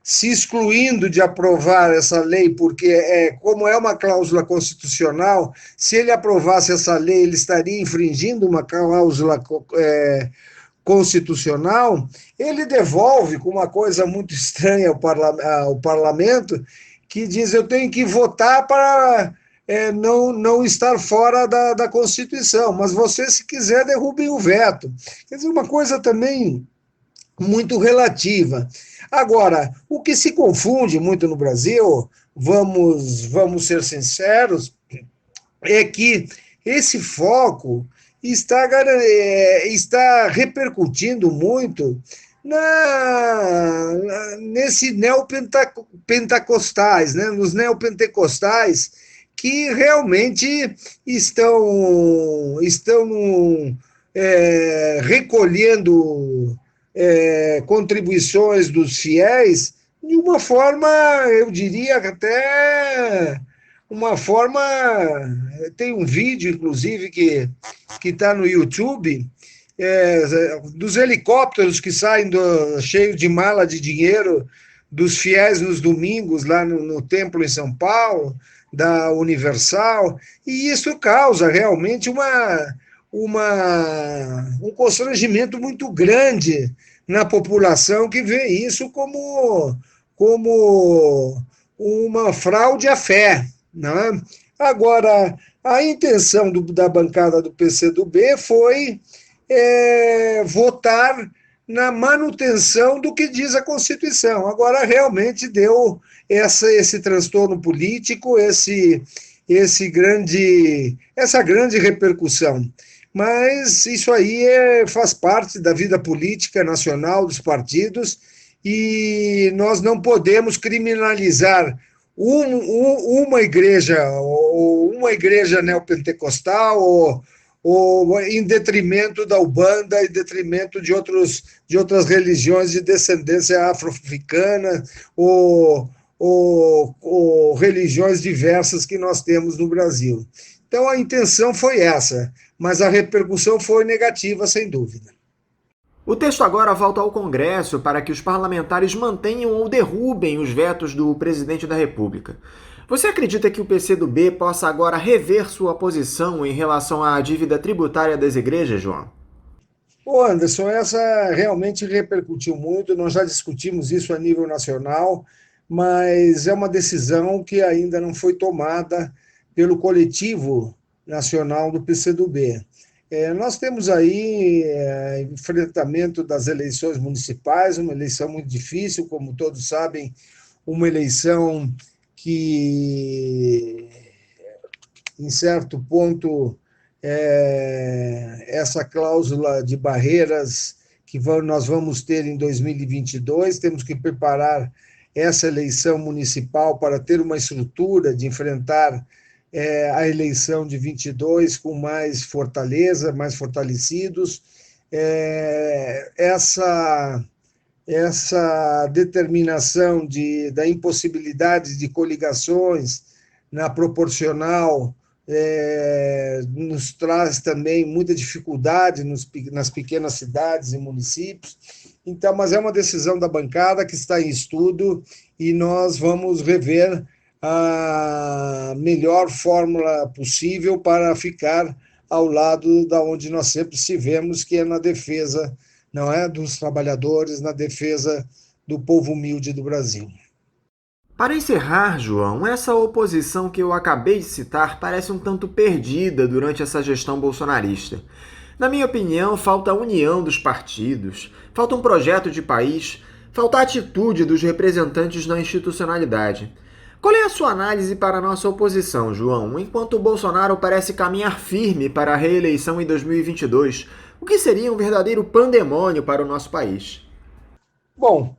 se excluindo de aprovar essa lei, porque, como é uma cláusula constitucional, se ele aprovasse essa lei, ele estaria infringindo uma cláusula constitucional, ele devolve com uma coisa muito estranha ao parlamento, que diz: eu tenho que votar para não estar fora da Constituição, mas você, se quiser, derrube o veto. Quer dizer, uma coisa também muito relativa. Agora, o que se confunde muito no Brasil, vamos ser sinceros, é que esse foco está repercutindo muito nesse neopentecostais, né? Nos neopentecostais, que realmente estão recolhendo contribuições dos fiéis de uma forma, eu diria até uma forma... Tem um vídeo, inclusive, que está no YouTube, dos helicópteros que saem cheios de mala de dinheiro dos fiéis nos domingos, lá no templo em São Paulo, da Universal, e isso causa realmente um constrangimento muito grande na população, que vê isso como uma fraude à fé, não é? Agora, a intenção da bancada do PCdoB foi votar na manutenção do que diz a Constituição. Agora, realmente deu esse transtorno político, essa grande repercussão. Mas isso aí faz parte da vida política nacional dos partidos, e nós não podemos criminalizar uma igreja neopentecostal ou em detrimento da Umbanda, em detrimento de outras religiões de descendência afro-africana, ou religiões diversas que nós temos no Brasil. Então, a intenção foi essa, mas a repercussão foi negativa, sem dúvida. O texto agora volta ao Congresso para que os parlamentares mantenham ou derrubem os vetos do presidente da República. Você acredita que o PCdoB possa agora rever sua posição em relação à dívida tributária das igrejas, João? Ô Anderson, essa realmente repercutiu muito, nós já discutimos isso a nível nacional, mas é uma decisão que ainda não foi tomada pelo coletivo nacional do PCdoB. Nós temos aí enfrentamento das eleições municipais, uma eleição muito difícil, como todos sabem, uma eleição que, em certo ponto, essa cláusula de barreiras que nós vamos ter em 2022, temos que preparar essa eleição municipal para ter uma estrutura de enfrentar a eleição de 22 com mais fortaleza, mais fortalecidos. Essa determinação da impossibilidade de coligações na proporcional nos traz também muita dificuldade nas pequenas cidades e municípios. Então, mas é uma decisão da bancada que está em estudo e nós vamos rever a melhor fórmula possível para ficar ao lado da onde nós sempre estivemos, que é na defesa, não é, dos trabalhadores, na defesa do povo humilde do Brasil. Para encerrar, João, essa oposição que eu acabei de citar parece um tanto perdida durante essa gestão bolsonarista. Na minha opinião, falta a união dos partidos, falta um projeto de país, falta a atitude dos representantes da institucionalidade. Qual é a sua análise para a nossa oposição, João, enquanto o Bolsonaro parece caminhar firme para a reeleição em 2022? O que seria um verdadeiro pandemônio para o nosso país? Bom,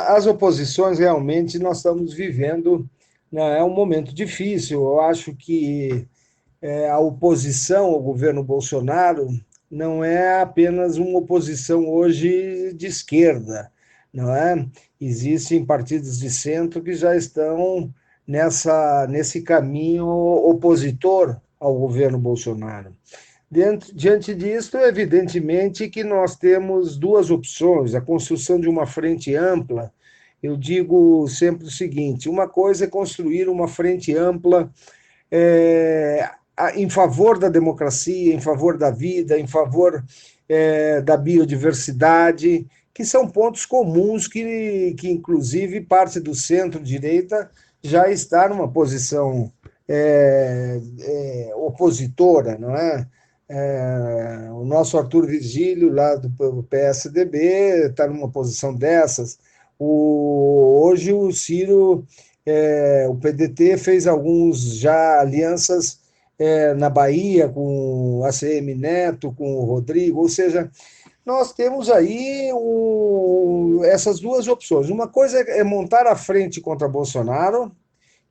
as oposições realmente nós estamos vivendo, né, é um momento difícil. Eu acho que a oposição ao governo Bolsonaro não é apenas uma oposição hoje de esquerda, não é? Existem partidos de centro que já estão nesse caminho opositor ao governo Bolsonaro. Diante disso, evidentemente que nós temos duas opções: a construção de uma frente ampla. Eu digo sempre o seguinte: uma coisa é construir uma frente ampla em favor da democracia, em favor da vida, em favor da biodiversidade, que são pontos comuns que inclusive parte do centro-direita já está numa posição opositora, não é? O nosso Arthur Virgílio, lá do PSDB, está numa posição dessas. Hoje o Ciro, o PDT, fez alguns já alianças na Bahia com o ACM Neto, com o Rodrigo, ou seja, nós temos aí essas duas opções. Uma coisa é montar a frente contra Bolsonaro,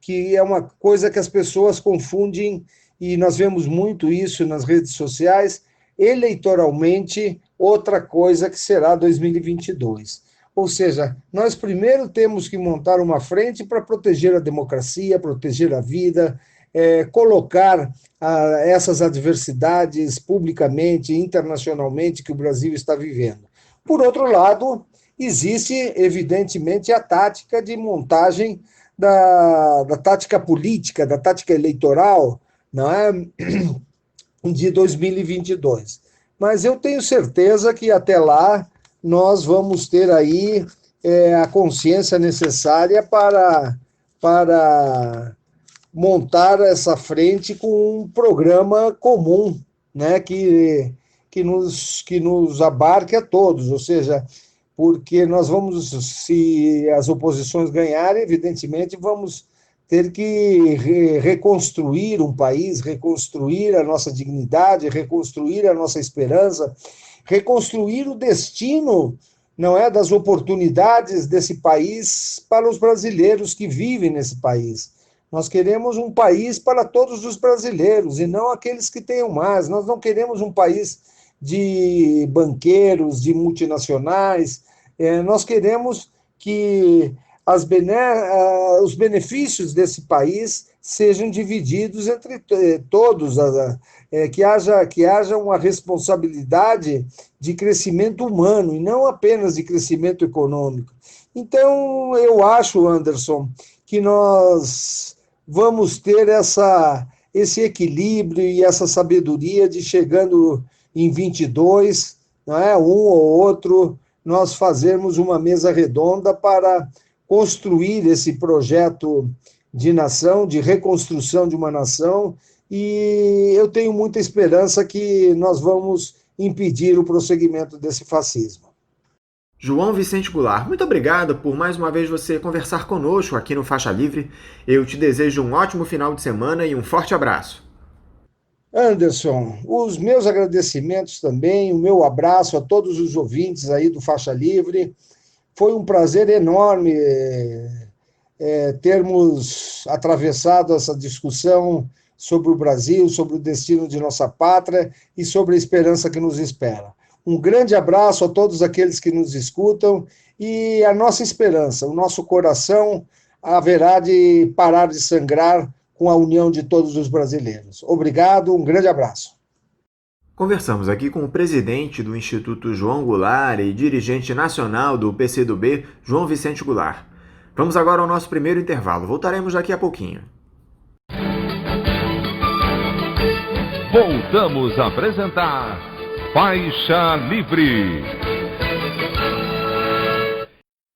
que é uma coisa que as pessoas confundem, e nós vemos muito isso nas redes sociais, eleitoralmente, outra coisa que será 2022. Ou seja, nós primeiro temos que montar uma frente para proteger a democracia, proteger a vida, colocar essas adversidades publicamente, internacionalmente, que o Brasil está vivendo. Por outro lado, existe, evidentemente, a tática de montagem da tática política, da tática eleitoral, não é, de 2022. Mas eu tenho certeza que até lá nós vamos ter aí a consciência necessária para montar essa frente com um programa comum, né, que nos abarque a todos, ou seja, porque nós vamos, se as oposições ganharem, evidentemente vamos ter que reconstruir um país, reconstruir a nossa dignidade, reconstruir a nossa esperança, reconstruir o destino, não é, das oportunidades desse país para os brasileiros que vivem nesse país. Nós queremos um país para todos os brasileiros e não aqueles que tenham mais. Nós não queremos um país de banqueiros, de multinacionais. Nós queremos que os benefícios desse país sejam divididos entre todos, que haja uma responsabilidade de crescimento humano e não apenas de crescimento econômico. Então, eu acho, Anderson, que nós vamos ter esse equilíbrio e essa sabedoria de, chegando em 22, não é, um ou outro, nós fazermos uma mesa redonda para construir esse projeto de nação, de reconstrução de uma nação, e eu tenho muita esperança que nós vamos impedir o prosseguimento desse fascismo. João Vicente Goulart, muito obrigado por mais uma vez você conversar conosco aqui no Faixa Livre. Eu te desejo um ótimo final de semana e um forte abraço. Anderson, os meus agradecimentos também, o meu abraço a todos os ouvintes aí do Faixa Livre. Foi um prazer enorme termos atravessado essa discussão sobre o Brasil, sobre o destino de nossa pátria e sobre a esperança que nos espera. Um grande abraço a todos aqueles que nos escutam e a nossa esperança, o nosso coração haverá de parar de sangrar com a união de todos os brasileiros. Obrigado, um grande abraço. Conversamos aqui com o presidente do Instituto João Goulart e dirigente nacional do PCdoB, João Vicente Goulart. Vamos agora ao nosso primeiro intervalo. Voltaremos daqui a pouquinho. Voltamos a apresentar Faixa Livre.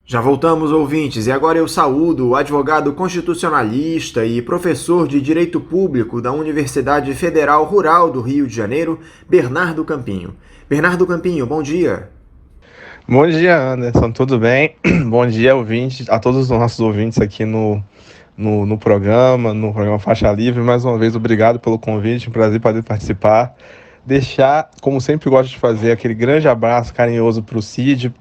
Já voltamos, ouvintes, e agora eu saúdo o advogado constitucionalista e professor de Direito Público da Universidade Federal Rural do Rio de Janeiro, Bernardo Campinho. Bernardo Campinho, bom dia. Bom dia, Anderson, tudo bem? Bom dia, ouvintes, a todos os nossos ouvintes aqui no programa Faixa Livre. Mais uma vez, obrigado pelo convite, um prazer poder participar. Deixar, como sempre gosto de fazer, aquele grande abraço carinhoso para o Cid,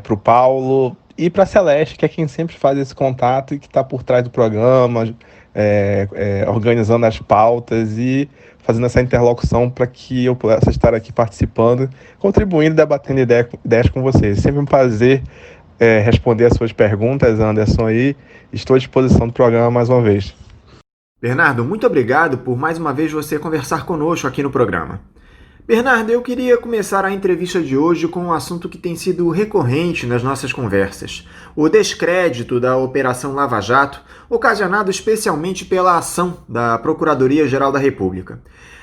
para o Paulo e para a Celeste, que é quem sempre faz esse contato e que está por trás do programa, organizando as pautas e fazendo essa interlocução para que eu possa estar aqui participando, contribuindo, debatendo ideias com vocês. Sempre um prazer responder as suas perguntas, Anderson, e estou à disposição do programa mais uma vez. Bernardo, muito obrigado por mais uma vez você conversar conosco aqui no programa. Bernardo, eu queria começar a entrevista de hoje com um assunto que tem sido recorrente nas nossas conversas: o descrédito da Operação Lava Jato, ocasionado especialmente pela ação da Procuradoria-Geral da República.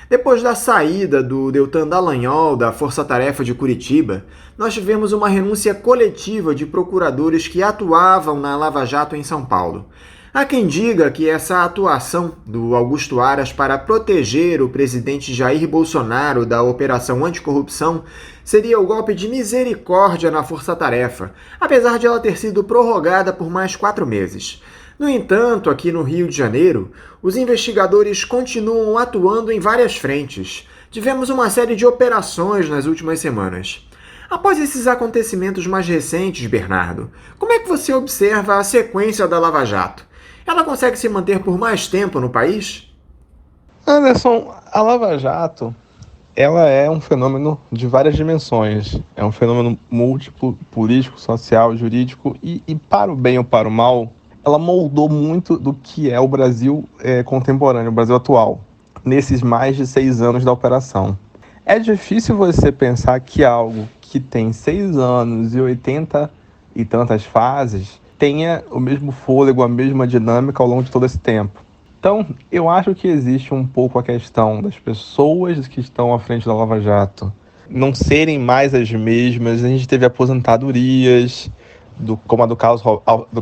Depois da saída do Deltan Dallagnol da Força Tarefa de Curitiba, nós tivemos uma renúncia coletiva de procuradores que atuavam na Lava Jato em São Paulo. Há quem diga que essa atuação do Augusto Aras para proteger o presidente Jair Bolsonaro da Operação Anticorrupção seria o golpe de misericórdia na Força Tarefa, apesar de ela ter sido prorrogada por mais 4 meses. No entanto, aqui no Rio de Janeiro, os investigadores continuam atuando em várias frentes. Tivemos uma série de operações nas últimas semanas. Após esses acontecimentos mais recentes, Bernardo, como é que você observa a sequência da Lava Jato? Ela consegue se manter por mais tempo no país? Anderson, a Lava Jato, ela é um fenômeno de várias dimensões. É um fenômeno múltiplo, político, social, jurídico e para o bem ou para o mal, ela moldou muito do que é o Brasil contemporâneo, o Brasil atual, nesses mais de 6 anos da operação. É difícil você pensar que algo que tem 6 anos e 80 e tantas fases tenha o mesmo fôlego, a mesma dinâmica ao longo de todo esse tempo. Então, eu acho que existe um pouco a questão das pessoas que estão à frente da Lava Jato não serem mais as mesmas. A gente teve aposentadorias, como a do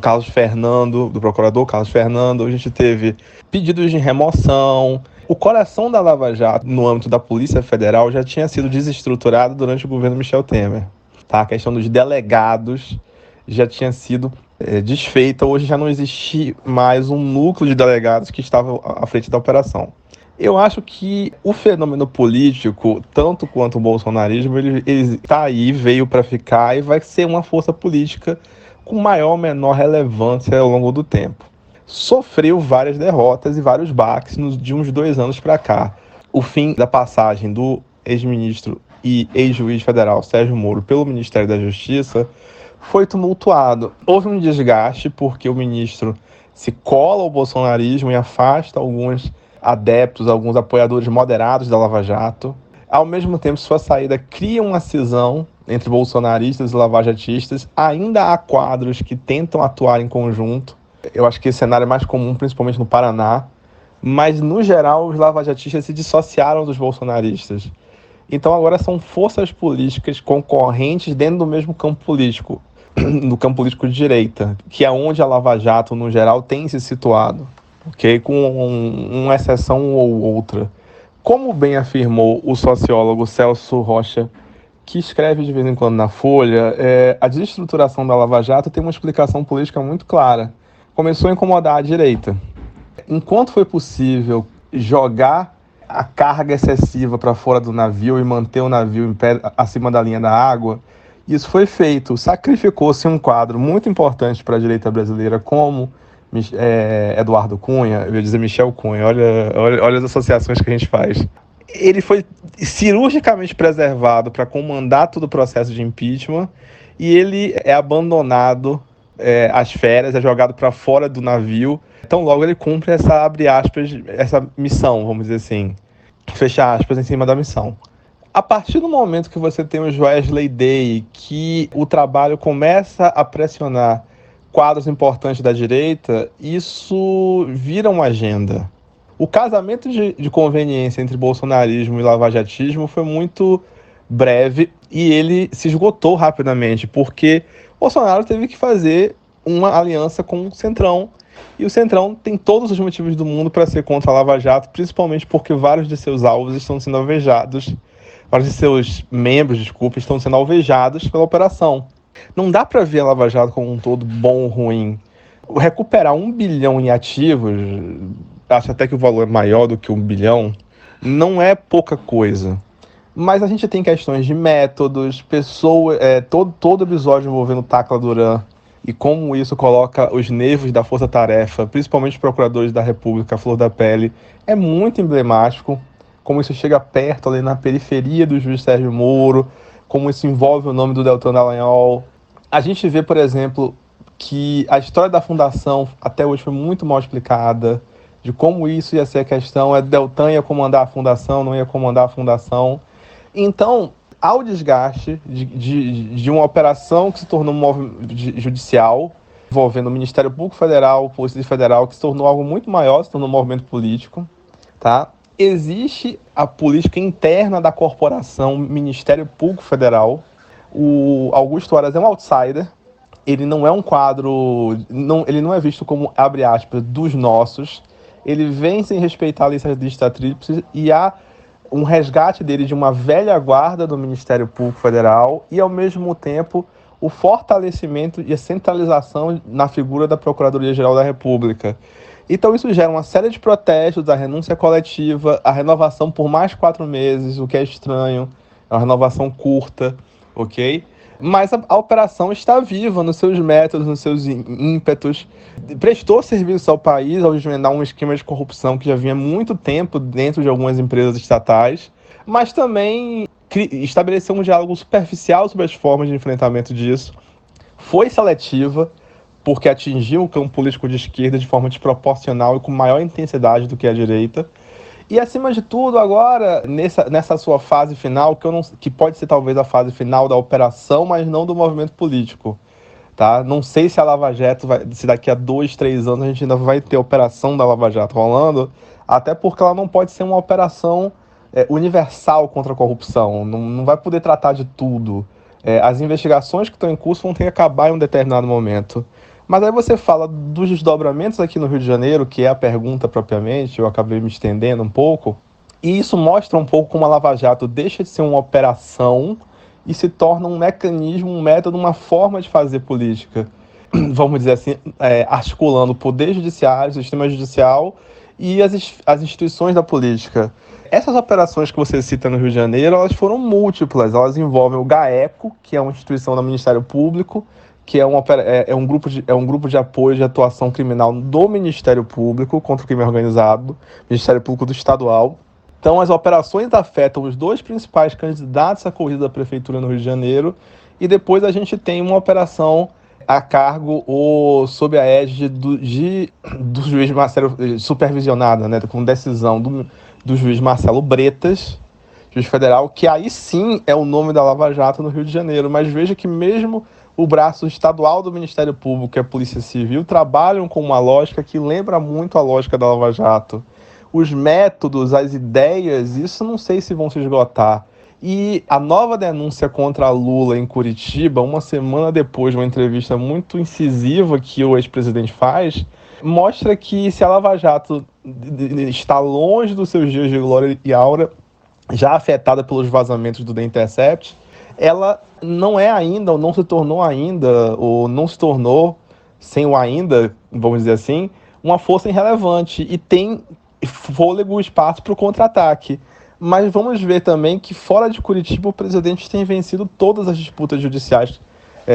Carlos Fernando, do procurador Carlos Fernando. A gente teve pedidos de remoção. O coração da Lava Jato, no âmbito da Polícia Federal, já tinha sido desestruturado durante o governo Michel Temer. Tá? A questão dos delegados já tinha sido desfeita. Hoje já não existe mais um núcleo de delegados que estavam à frente da operação. Eu acho que o fenômeno político, tanto quanto o bolsonarismo, ele está aí, veio para ficar e vai ser uma força política com maior ou menor relevância ao longo do tempo. sofreu várias derrotas e vários baques de uns 2 anos para cá. O fim da passagem do ex-ministro e ex-juiz federal Sérgio Moro pelo Ministério da Justiça foi tumultuado. Houve um desgaste porque o ministro se cola ao bolsonarismo e afasta alguns adeptos, alguns apoiadores moderados da Lava Jato. Ao mesmo tempo, sua saída cria uma cisão entre bolsonaristas e lavajatistas. Ainda há quadros que tentam atuar em conjunto. Eu acho que esse cenário é mais comum, principalmente no Paraná. Mas, no geral, os lavajatistas se dissociaram dos bolsonaristas. Então, agora são forças políticas concorrentes dentro do mesmo campo político, no campo político de direita, que é onde a Lava Jato, no geral, tem se situado, okay? Com uma exceção ou outra. Como bem afirmou o sociólogo Celso Rocha, que escreve de vez em quando na Folha, a desestruturação da Lava Jato tem uma explicação política muito clara. Começou a incomodar a direita. Enquanto foi possível jogar a carga excessiva para fora do navio e manter o navio em pé acima da linha da água, isso foi feito. Sacrificou-se um quadro muito importante para a direita brasileira, como Eduardo Cunha, eu ia dizer Michel Cunha, olha as associações que a gente faz. Ele foi cirurgicamente preservado para comandar todo o processo de impeachment e ele é abandonado às férias, é jogado para fora do navio. Então logo ele cumpre essa, abre aspas, essa missão, vamos dizer assim, fecha aspas em cima da missão. A partir do momento que você tem o Joesley Day, que o trabalho começa a pressionar quadros importantes da direita, isso vira uma agenda. O casamento de conveniência entre bolsonarismo e lavajatismo foi muito breve e ele se esgotou rapidamente, porque Bolsonaro teve que fazer uma aliança com o Centrão, e o Centrão tem todos os motivos do mundo para ser contra a Lava Jato, principalmente porque vários de seus alvos estão sendo alvejados, vários de seus membros, estão sendo alvejados pela operação. Não dá para ver a Lava Jato como um todo bom ou ruim. Recuperar 1 bilhão em ativos, acho até que o valor é maior do que 1 bilhão, não é pouca coisa. Mas a gente tem questões de métodos, pessoas, todo episódio envolvendo Tacla Duran e como isso coloca os nervos da força-tarefa, principalmente os procuradores da República, a flor da pele, é muito emblemático. Como isso chega perto, ali na periferia do juiz Sérgio Moro, como isso envolve o nome do Deltan Dallagnol. A gente vê, por exemplo, que a história da fundação até hoje foi muito mal explicada, de como isso ia ser a questão, Deltan ia comandar a fundação, não ia comandar a fundação. Então, há o desgaste de uma operação que se tornou judicial, envolvendo o Ministério Público Federal, Polícia Federal, que se tornou algo muito maior, se tornou um movimento político, tá? Existe a política interna da corporação Ministério Público Federal. O Augusto Aras é um outsider, ele não é um quadro, ele não é visto como, abre aspas, dos nossos, ele vem sem respeitar a lista tríplice e há um resgate dele de uma velha guarda do Ministério Público Federal e, ao mesmo tempo, o fortalecimento e a centralização na figura da Procuradoria-Geral da República. Então isso gera uma série de protestos, a renúncia coletiva, a renovação por mais 4 meses, o que é estranho, é uma renovação curta, ok? Mas a operação está viva nos seus métodos, nos seus ímpetos, prestou serviço ao país ao desvendar um esquema de corrupção que já vinha há muito tempo dentro de algumas empresas estatais, mas também estabeleceu um diálogo superficial sobre as formas de enfrentamento disso, foi seletiva, porque atingiu o campo político de esquerda de forma desproporcional e com maior intensidade do que a direita. E, acima de tudo, agora, nessa sua fase final, que pode ser talvez a fase final da operação, mas não do movimento político, tá? Não sei se a Lava Jato, se daqui a 2, 3 anos a gente ainda vai ter a operação da Lava Jato rolando, até porque ela não pode ser uma operação universal contra a corrupção, não vai poder tratar de tudo. As investigações que estão em curso vão ter que acabar em um determinado momento. Mas aí você fala dos desdobramentos aqui no Rio de Janeiro, que é a pergunta propriamente, eu acabei me estendendo um pouco, e isso mostra um pouco como a Lava Jato deixa de ser uma operação e se torna um mecanismo, um método, uma forma de fazer política. Vamos dizer assim, articulando o poder judiciário, o sistema judicial e as instituições da política. Essas operações que você cita no Rio de Janeiro, elas foram múltiplas, elas envolvem o GAECO, que é uma instituição do Ministério Público, que é um grupo de apoio de atuação criminal do Ministério Público contra o crime organizado, Ministério Público do Estadual. Então, as operações afetam os dois principais candidatos à corrida da Prefeitura no Rio de Janeiro, e depois a gente tem uma operação a cargo ou sob a égide do juiz Marcelo, supervisionada, né, com decisão do juiz Marcelo Bretas, juiz federal, que aí sim é o nome da Lava Jato no Rio de Janeiro. Mas veja que mesmo o braço estadual do Ministério Público e a Polícia Civil trabalham com uma lógica que lembra muito a lógica da Lava Jato. Os métodos, as ideias, isso não sei se vão se esgotar. E a nova denúncia contra Lula em Curitiba, uma semana depois de uma entrevista muito incisiva que o ex-presidente faz, mostra que se a Lava Jato está longe dos seus dias de glória e aura, já afetada pelos vazamentos do The Intercept, ela não é ainda, ou não se tornou ainda, ou não se tornou, sem o ainda, vamos dizer assim, uma força irrelevante e tem fôlego e espaço para o contra-ataque. Mas vamos ver também que fora de Curitiba o presidente tem vencido todas as disputas judiciais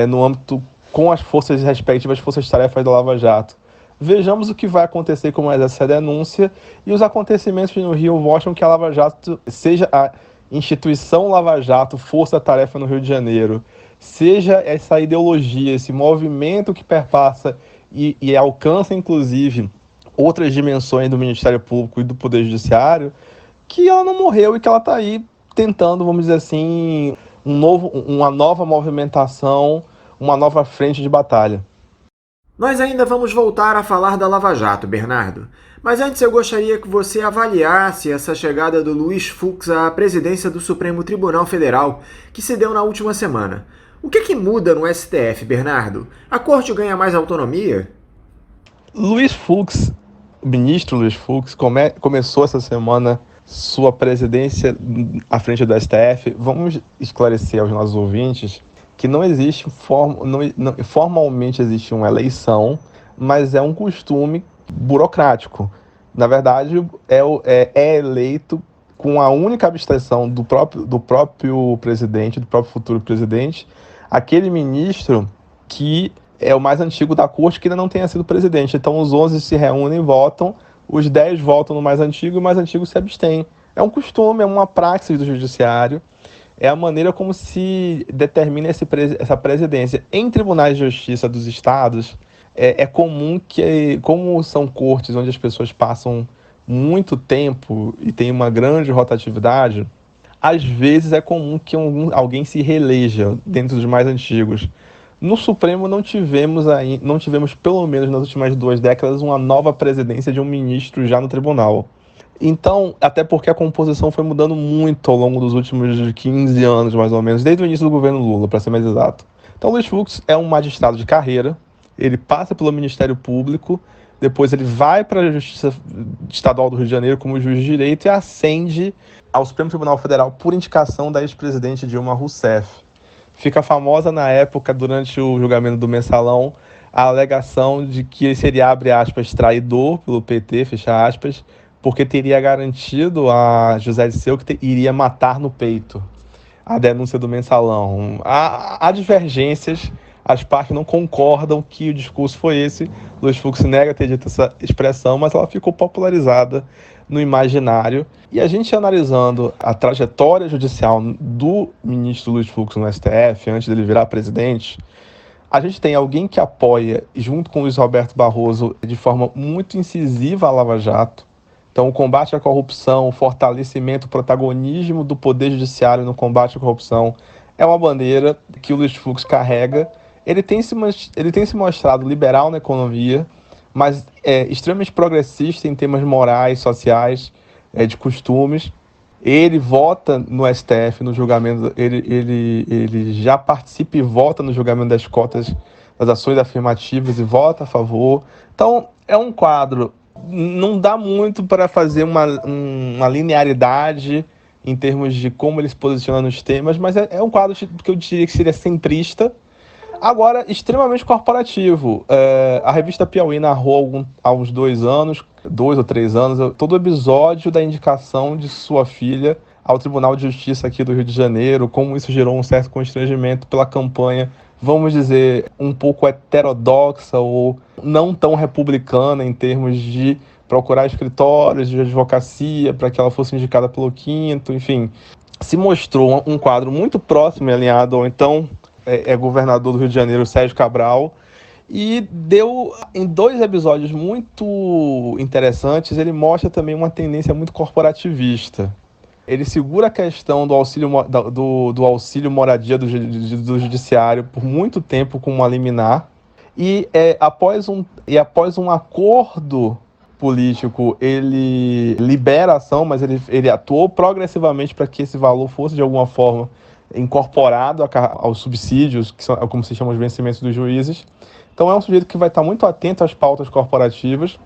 no âmbito com as respectivas forças-tarefas da Lava Jato. Vejamos o que vai acontecer com essa denúncia, e os acontecimentos no Rio mostram que a Lava Jato, seja a instituição Lava Jato, força-tarefa no Rio de Janeiro, seja essa ideologia, esse movimento que perpassa e alcança inclusive outras dimensões do Ministério Público e do Poder Judiciário, que ela não morreu e que ela está aí tentando, vamos dizer assim, uma nova movimentação, uma nova frente de batalha. Nós ainda vamos voltar a falar da Lava Jato, Bernardo. Mas antes eu gostaria que você avaliasse essa chegada do Luiz Fux à presidência do Supremo Tribunal Federal, que se deu na última semana. O que muda no STF, Bernardo? A corte ganha mais autonomia? Luiz Fux, o ministro Luiz Fux, começou essa semana sua presidência à frente do STF. Vamos esclarecer aos nossos ouvintes que não existe formalmente existe uma eleição, mas é um costume burocrático. Na verdade, é eleito com a única abstenção do próprio presidente, do próprio futuro presidente, aquele ministro que é o mais antigo da corte que ainda não tenha sido presidente. Então os 11 se reúnem e votam, os 10 votam no mais antigo e o mais antigo se abstém. É um costume, é uma praxis do judiciário, é a maneira como se determina essa presidência. Em tribunais de justiça dos estados, é comum que, como são cortes onde as pessoas passam muito tempo e tem uma grande rotatividade, às vezes é comum que alguém se reeleja dentro dos mais antigos. No Supremo não tivemos, pelo menos nas últimas 2 décadas, uma nova presidência de um ministro já no tribunal. Então, até porque a composição foi mudando muito ao longo dos últimos 15 anos, mais ou menos, desde o início do governo Lula, para ser mais exato. Então, Luiz Fux é um magistrado de carreira, ele passa pelo Ministério Público, depois ele vai para a Justiça Estadual do Rio de Janeiro como juiz de direito e ascende ao Supremo Tribunal Federal por indicação da ex-presidente Dilma Rousseff. Fica famosa na época, durante o julgamento do Mensalão, a alegação de que ele seria, abre aspas, traidor pelo PT, fecha aspas, porque teria garantido a José Dirceu que iria matar no peito. A denúncia do Mensalão. Há divergências, as partes não concordam que o discurso foi esse. Luiz Fux nega ter dito essa expressão, mas ela ficou popularizada no imaginário. E a gente analisando a trajetória judicial do ministro Luiz Fux no STF, antes dele virar presidente, a gente tem alguém que apoia, junto com o Luiz Roberto Barroso, de forma muito incisiva a Lava Jato. Então, o combate à corrupção, o fortalecimento, o protagonismo do Poder Judiciário no combate à corrupção é uma bandeira que o Luiz Fux carrega. Ele tem se mostrado liberal na economia, mas é extremamente progressista em temas morais, sociais, de costumes. Ele vota no STF, no julgamento, ele já participa e vota no julgamento das cotas, das ações afirmativas e vota a favor. Então, é um quadro. Não dá muito para fazer uma linearidade em termos de como ele se posiciona nos temas, mas é um quadro que eu diria que seria centrista, agora extremamente corporativo. A revista Piauí narrou há uns 2 ou 3 anos, todo o episódio da indicação de sua filha ao Tribunal de Justiça aqui do Rio de Janeiro, como isso gerou um certo constrangimento pela campanha, vamos dizer, um pouco heterodoxa ou não tão republicana em termos de procurar escritórios de advocacia para que ela fosse indicada pelo quinto, enfim. Se mostrou um quadro muito próximo e alinhado ao então governador do Rio de Janeiro, Sérgio Cabral, e deu, em 2 episódios muito interessantes, ele mostra também uma tendência muito corporativista. Ele segura a questão do auxílio moradia do judiciário por muito tempo com uma liminar, e após um acordo político, ele libera a ação, mas ele atuou progressivamente para que esse valor fosse, de alguma forma, incorporado aos subsídios, que são, como se chama, os vencimentos dos juízes. Então é um sujeito que vai estar muito atento às pautas corporativas,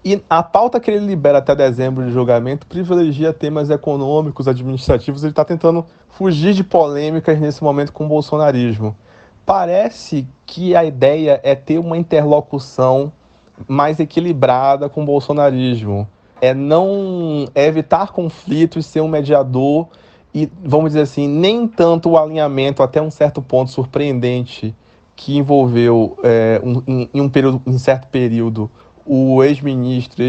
e a pauta que ele libera até dezembro de julgamento privilegia temas econômicos, administrativos. Ele está tentando fugir de polêmicas nesse momento com o bolsonarismo. Parece que a ideia é ter uma interlocução mais equilibrada com o bolsonarismo. É evitar conflitos, ser um mediador e, vamos dizer assim, nem tanto o alinhamento até um certo ponto surpreendente que envolveu em certo período o ex-ministro, e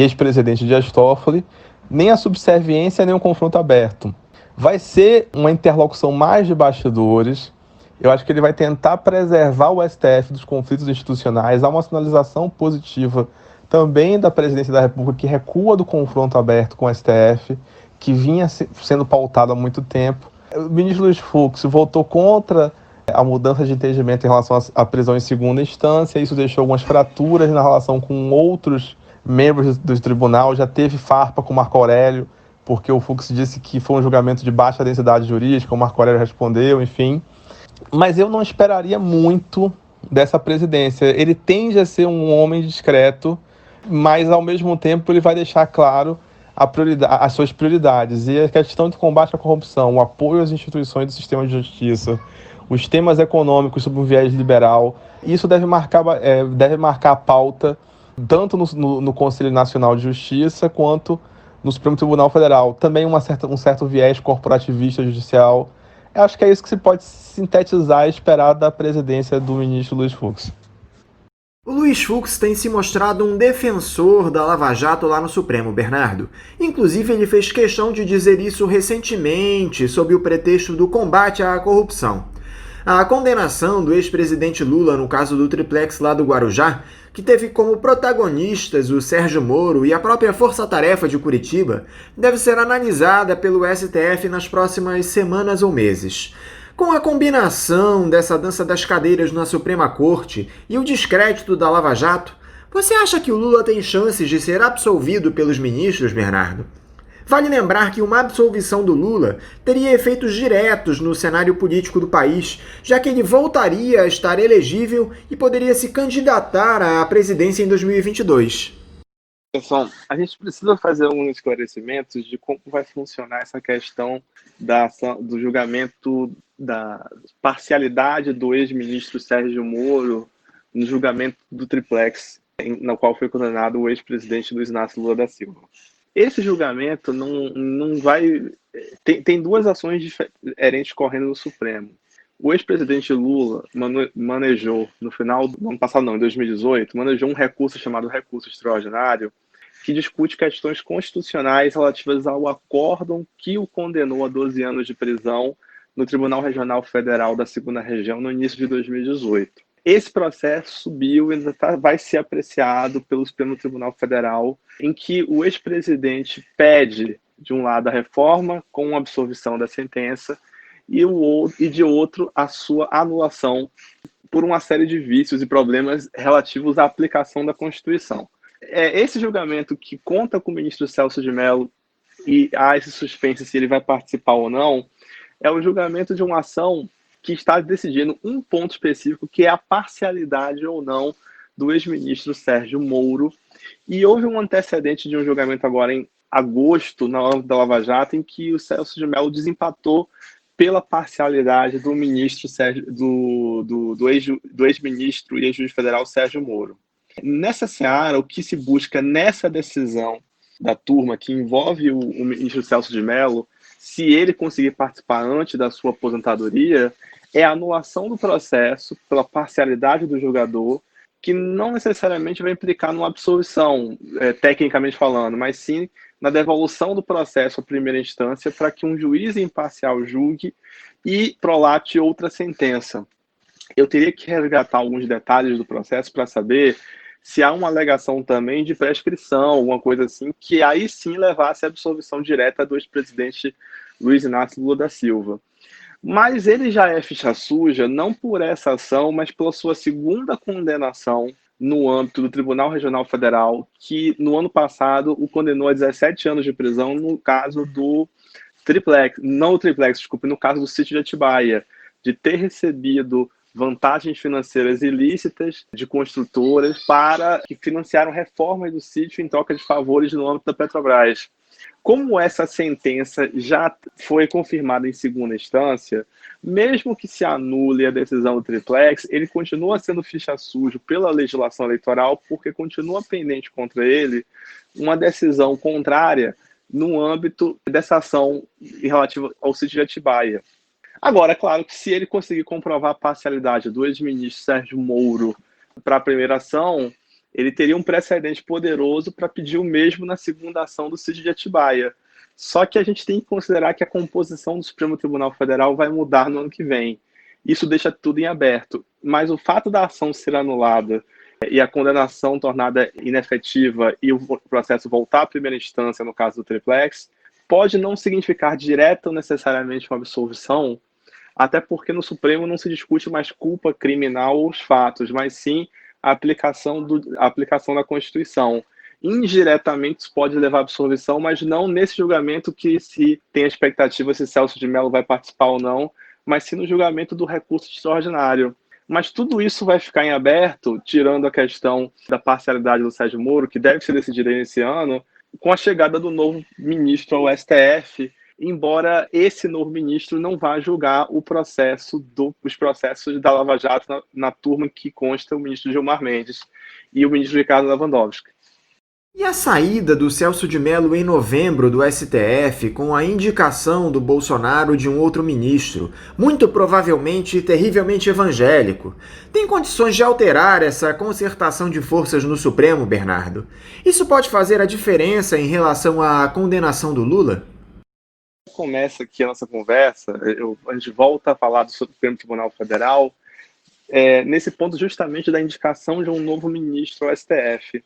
ex-presidente Dias Toffoli, nem a subserviência, nem o confronto aberto. Vai ser uma interlocução mais de bastidores. Eu acho que ele vai tentar preservar o STF dos conflitos institucionais. Há uma sinalização positiva também da presidência da República, que recua do confronto aberto com o STF, que vinha sendo pautado há muito tempo. O ministro Luiz Fux votou contra a mudança de entendimento em relação à prisão em segunda instância. Isso deixou algumas fraturas na relação com outros membros do tribunal. Já teve farpa com o Marco Aurélio, porque o Fux disse que foi um julgamento de baixa densidade jurídica, o Marco Aurélio respondeu, enfim. Mas eu não esperaria muito dessa presidência. Ele tende a ser um homem discreto, mas ao mesmo tempo ele vai deixar claro as suas prioridades. E a questão de combate à corrupção, o apoio às instituições do sistema de justiça, os temas econômicos sob um viés liberal, isso deve marcar a pauta tanto no Conselho Nacional de Justiça quanto no Supremo Tribunal Federal. Também um certo viés corporativista judicial. Eu acho que é isso que se pode sintetizar e esperar da presidência do ministro Luiz Fux. O Luiz Fux tem se mostrado um defensor da Lava Jato lá no Supremo, Bernardo. Inclusive, ele fez questão de dizer isso recentemente, sob o pretexto do combate à corrupção. A condenação do ex-presidente Lula no caso do triplex lá do Guarujá, que teve como protagonistas o Sérgio Moro e a própria Força Tarefa de Curitiba, deve ser analisada pelo STF nas próximas semanas ou meses. Com a combinação dessa dança das cadeiras na Suprema Corte e o descrédito da Lava Jato, você acha que o Lula tem chances de ser absolvido pelos ministros, Bernardo? Vale lembrar que uma absolvição do Lula teria efeitos diretos no cenário político do país, já que ele voltaria a estar elegível e poderia se candidatar à presidência em 2022. Pessoal, a gente precisa fazer alguns esclarecimentos de como vai funcionar essa questão do julgamento da parcialidade do ex-ministro Sérgio Moro no julgamento do triplex, no qual foi condenado o ex-presidente Luiz Inácio Lula da Silva. Esse julgamento não vai... Tem 2 ações diferentes correndo no Supremo. O ex-presidente Lula manejou, no final do ano passado, em 2018, manejou um recurso chamado recurso extraordinário, que discute questões constitucionais relativas ao acórdão que o condenou a 12 anos de prisão no Tribunal Regional Federal da 2ª Região no início de 2018. Esse processo subiu e vai ser apreciado pelo Supremo Tribunal Federal, em que o ex-presidente pede, de um lado, a reforma com a absolvição da sentença e de outro, a sua anulação por uma série de vícios e problemas relativos à aplicação da Constituição. Esse julgamento, que conta com o ministro Celso de Mello e há esse suspense se ele vai participar ou não, é o julgamento de uma ação que está decidindo um ponto específico, que é a parcialidade ou não do ex-ministro Sérgio Moro. E houve um antecedente de um julgamento agora em agosto, na âmbito da Lava Jato, em que o Celso de Mello desempatou pela parcialidade do ministro do ex-ministro e ex-juiz federal Sérgio Moro. Nessa seara, o que se busca nessa decisão da turma que envolve o ministro Celso de Mello, se ele conseguir participar antes da sua aposentadoria, é a anulação do processo pela parcialidade do julgador, que não necessariamente vai implicar numa absolvição, tecnicamente falando, mas sim na devolução do processo à primeira instância para que um juiz imparcial julgue e prolate outra sentença. Eu teria que resgatar alguns detalhes do processo para saber se há uma alegação também de prescrição, alguma coisa assim, que aí sim levasse à absolvição direta do ex-presidente Luiz Inácio Lula da Silva. Mas ele já é ficha suja, não por essa ação, mas pela sua segunda condenação no âmbito do Tribunal Regional Federal, que no ano passado o condenou a 17 anos de prisão no caso do triplex, não o triplex, desculpe, no caso do sítio de Atibaia, de ter recebido vantagens financeiras ilícitas de construtoras para que financiaram reformas do sítio em troca de favores no âmbito da Petrobras. Como essa sentença já foi confirmada em segunda instância, mesmo que se anule a decisão do triplex, ele continua sendo ficha sujo pela legislação eleitoral, porque continua pendente contra ele uma decisão contrária no âmbito dessa ação relativa ao sítio de Atibaia. Agora, é claro que se ele conseguir comprovar a parcialidade do ex-ministro Sérgio Moro para a primeira ação, ele teria um precedente poderoso para pedir o mesmo na segunda ação do sítio de Atibaia. Só que a gente tem que considerar que a composição do Supremo Tribunal Federal vai mudar no ano que vem. Isso deixa tudo em aberto. Mas o fato da ação ser anulada e a condenação tornada inefetiva e o processo voltar à primeira instância, no caso do triplex, pode não significar direta ou necessariamente uma absolvição, até porque no Supremo não se discute mais culpa criminal ou os fatos, mas sim a aplicação da Constituição. Indiretamente isso pode levar à absolvição, mas não nesse julgamento que se tem a expectativa se Celso de Mello vai participar ou não, mas sim no julgamento do recurso extraordinário. Mas tudo isso vai ficar em aberto, tirando a questão da parcialidade do Sérgio Moro, que deve ser decidida nesse ano, com a chegada do novo ministro ao STF, embora esse novo ministro não vá julgar os processos da Lava Jato na turma que consta o ministro Gilmar Mendes e o ministro Ricardo Lewandowski. E a saída do Celso de Mello em novembro do STF com a indicação do Bolsonaro de um outro ministro, muito provavelmente terrivelmente evangélico, tem condições de alterar essa concertação de forças no Supremo, Bernardo? Isso pode fazer a diferença em relação à condenação do Lula? Começa aqui a nossa conversa, a gente volta a falar do Supremo Tribunal Federal, nesse ponto justamente da indicação de um novo ministro ao STF.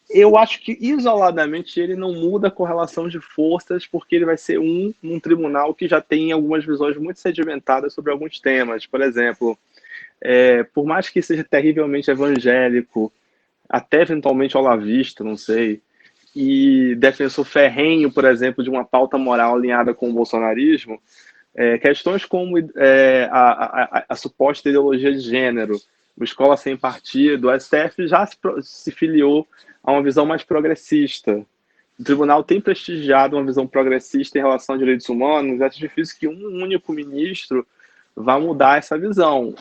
Eu acho que isoladamente ele não muda a correlação de forças, porque ele vai ser num tribunal que já tem algumas visões muito sedimentadas sobre alguns temas. Por exemplo, por mais que seja terrivelmente evangélico, até eventualmente olavista, não sei, e defensor ferrenho, por exemplo, de uma pauta moral alinhada com o bolsonarismo, questões como a suposta ideologia de gênero, o Escola Sem Partido, o STF já se filiou a uma visão mais progressista. O tribunal tem prestigiado uma visão progressista em relação a direitos humanos. É difícil que um único ministro vá mudar essa visão.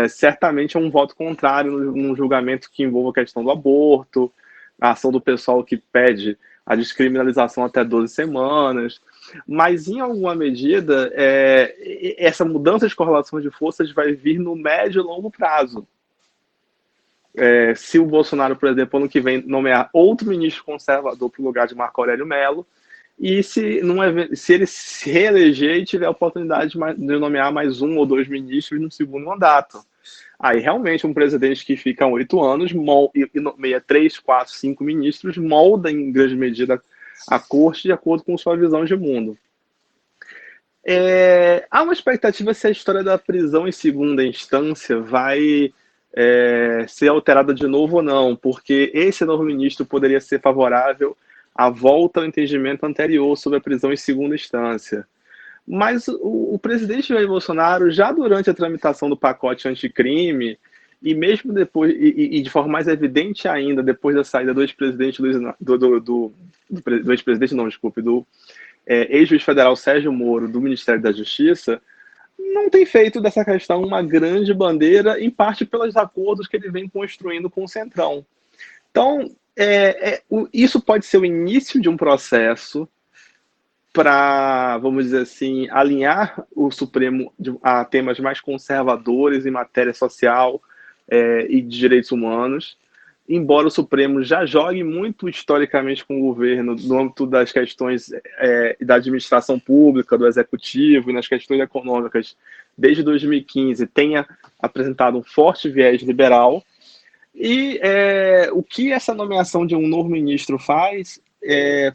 Certamente é um voto contrário num julgamento que envolva a questão do aborto, a ação do pessoal que pede a descriminalização até 12 semanas. Mas, em alguma medida, essa mudança de correlação de forças vai vir no médio e longo prazo. Se o Bolsonaro, por exemplo, ano que vem nomear outro ministro conservador para o lugar de Marco Aurélio Mello, e se ele se reeleger e tiver a oportunidade de nomear mais um ou dois ministros no segundo mandato. Aí, realmente, um presidente que fica 8 anos e nomeia 3, 4, 5 ministros, molda, em grande medida, a corte de acordo com sua visão de mundo. Há uma expectativa se a história da prisão em segunda instância vai ser alterada de novo ou não, porque esse novo ministro poderia ser favorável à volta ao entendimento anterior sobre a prisão em segunda instância. Mas o presidente Jair Bolsonaro, já durante a tramitação do pacote anticrime, e mesmo depois, e de forma mais evidente ainda, depois da saída do ex-presidente do ex-juiz federal Sérgio Moro do Ministério da Justiça, não tem feito dessa questão uma grande bandeira, em parte pelos acordos que ele vem construindo com o Centrão. Então, Isso pode ser o início de um processo para, vamos dizer assim, alinhar o Supremo a temas mais conservadores em matéria social e de direitos humanos, embora o Supremo já jogue muito historicamente com o governo no âmbito das questões da administração pública, do executivo e nas questões econômicas, desde 2015, tenha apresentado um forte viés liberal. E o que essa nomeação de um novo ministro faz,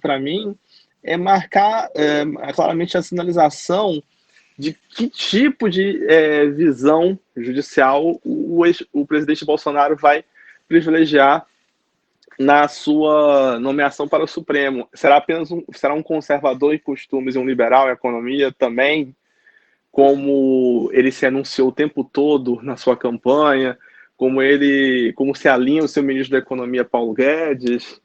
para mim, é marcar claramente a sinalização de que tipo de visão judicial o presidente Bolsonaro vai privilegiar na sua nomeação para o Supremo. Será um conservador em costumes e um liberal em economia também, como ele se anunciou o tempo todo na sua campanha, como se alinha o seu ministro da Economia, Paulo Guedes.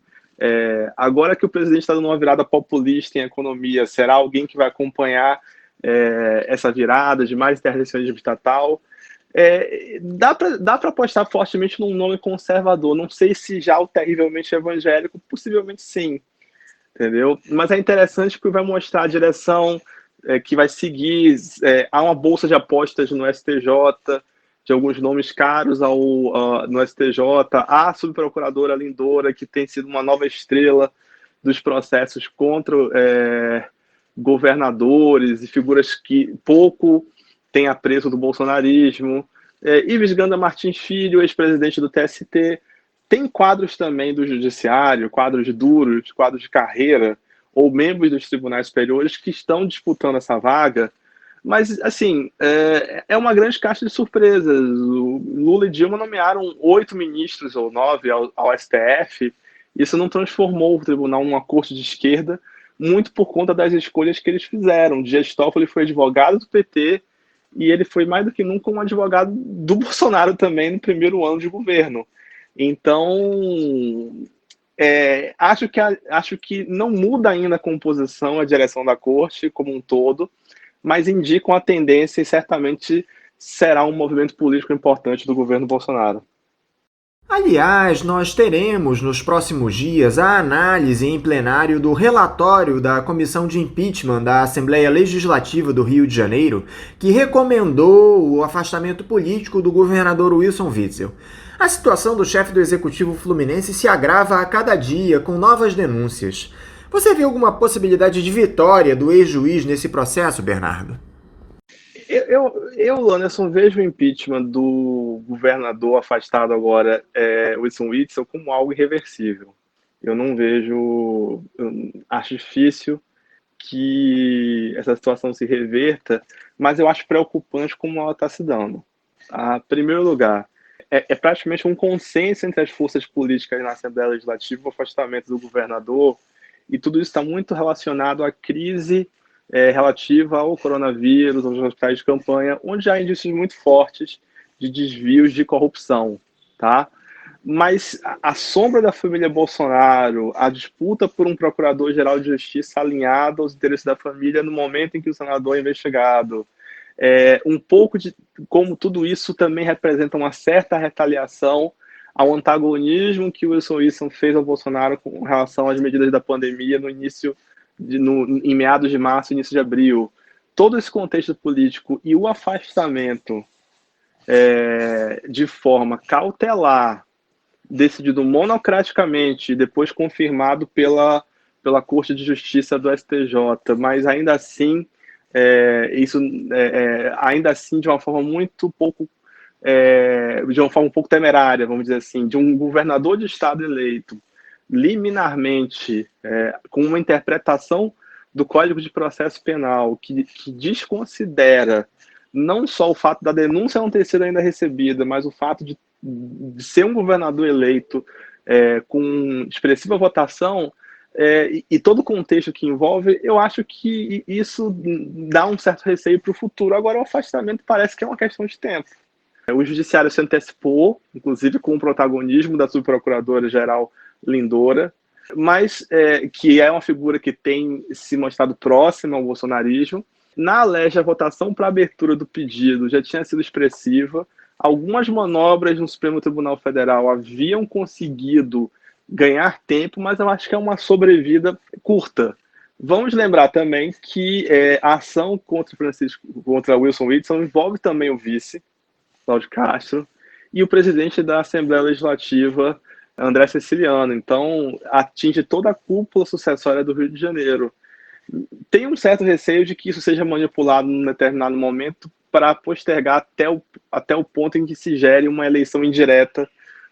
Agora que o presidente está dando uma virada populista em economia, será alguém que vai acompanhar essa virada de mais intervencionismo estatal? Dá para apostar fortemente num nome conservador. Não sei se já o terrivelmente evangélico, possivelmente sim, entendeu? Mas é interessante porque vai mostrar a direção que vai seguir. Há uma bolsa de apostas no STJ, de alguns nomes caros no STJ, a subprocuradora Lindora, que tem sido uma nova estrela dos processos contra governadores e figuras que pouco têm apreço do bolsonarismo. Ives Ganda Martins Filho, ex-presidente do TST, tem quadros também do judiciário, quadros duros, quadros de carreira, ou membros dos tribunais superiores que estão disputando essa vaga. Mas, assim, é uma grande caixa de surpresas. O Lula e Dilma nomearam 8 ministros ou 9 ao STF. Isso não transformou o tribunal numa corte de esquerda, muito por conta das escolhas que eles fizeram. Dias Toffoli foi advogado do PT e ele foi mais do que nunca um advogado do Bolsonaro também no primeiro ano de governo. Então, acho que não muda ainda a composição, a direção da corte como um todo, mas indicam a tendência e certamente será um movimento político importante do governo Bolsonaro. Aliás, nós teremos nos próximos dias a análise em plenário do relatório da Comissão de Impeachment da Assembleia Legislativa do Rio de Janeiro, que recomendou o afastamento político do governador Wilson Witzel. A situação do chefe do Executivo Fluminense se agrava a cada dia com novas denúncias. Você vê alguma possibilidade de vitória do ex-juiz nesse processo, Bernardo? Eu, Anderson, vejo o impeachment do governador afastado agora, Wilson Witzel, como algo irreversível. Eu acho difícil que essa situação se reverta, mas eu acho preocupante como ela está se dando. Em primeiro lugar, é praticamente um consenso entre as forças políticas na Assembleia Legislativa o afastamento do governador, e tudo isso está muito relacionado à crise relativa ao coronavírus, aos hospitais de campanha, onde há indícios muito fortes de desvios de corrupção, tá? Mas a sombra da família Bolsonaro, a disputa por um procurador-geral de justiça alinhado aos interesses da família no momento em que o senador é investigado, um pouco de como tudo isso também representa uma certa retaliação ao antagonismo que o Wilson Witzel fez ao Bolsonaro com relação às medidas da pandemia em meados de março, início de abril. Todo esse contexto político e o afastamento de forma cautelar, decidido monocraticamente e depois confirmado pela Corte de Justiça do STJ, mas ainda assim, ainda assim de uma forma muito pouco, de uma forma um pouco temerária, vamos dizer assim, de um governador de estado eleito liminarmente, com uma interpretação do Código de Processo Penal que desconsidera não só o fato da denúncia não ter sido ainda recebida, mas o fato de ser um governador eleito com expressiva votação e todo o contexto que envolve, eu acho que isso dá um certo receio para o futuro. Agora, o afastamento parece que é uma questão de tempo. O judiciário se antecipou, inclusive com o protagonismo da subprocuradora-geral Lindora, mas que é uma figura que tem se mostrado próxima ao bolsonarismo. Na Alerj, a votação para a abertura do pedido já tinha sido expressiva. Algumas manobras no Supremo Tribunal Federal haviam conseguido ganhar tempo, mas eu acho que é uma sobrevida curta. Vamos lembrar também que a ação contra Wilson Witzel envolve também o vice, Cláudio Castro, e o presidente da Assembleia Legislativa, André Siciliano. Então, atinge toda a cúpula sucessória do Rio de Janeiro. Tem um certo receio de que isso seja manipulado num determinado momento para postergar até o ponto em que se gere uma eleição indireta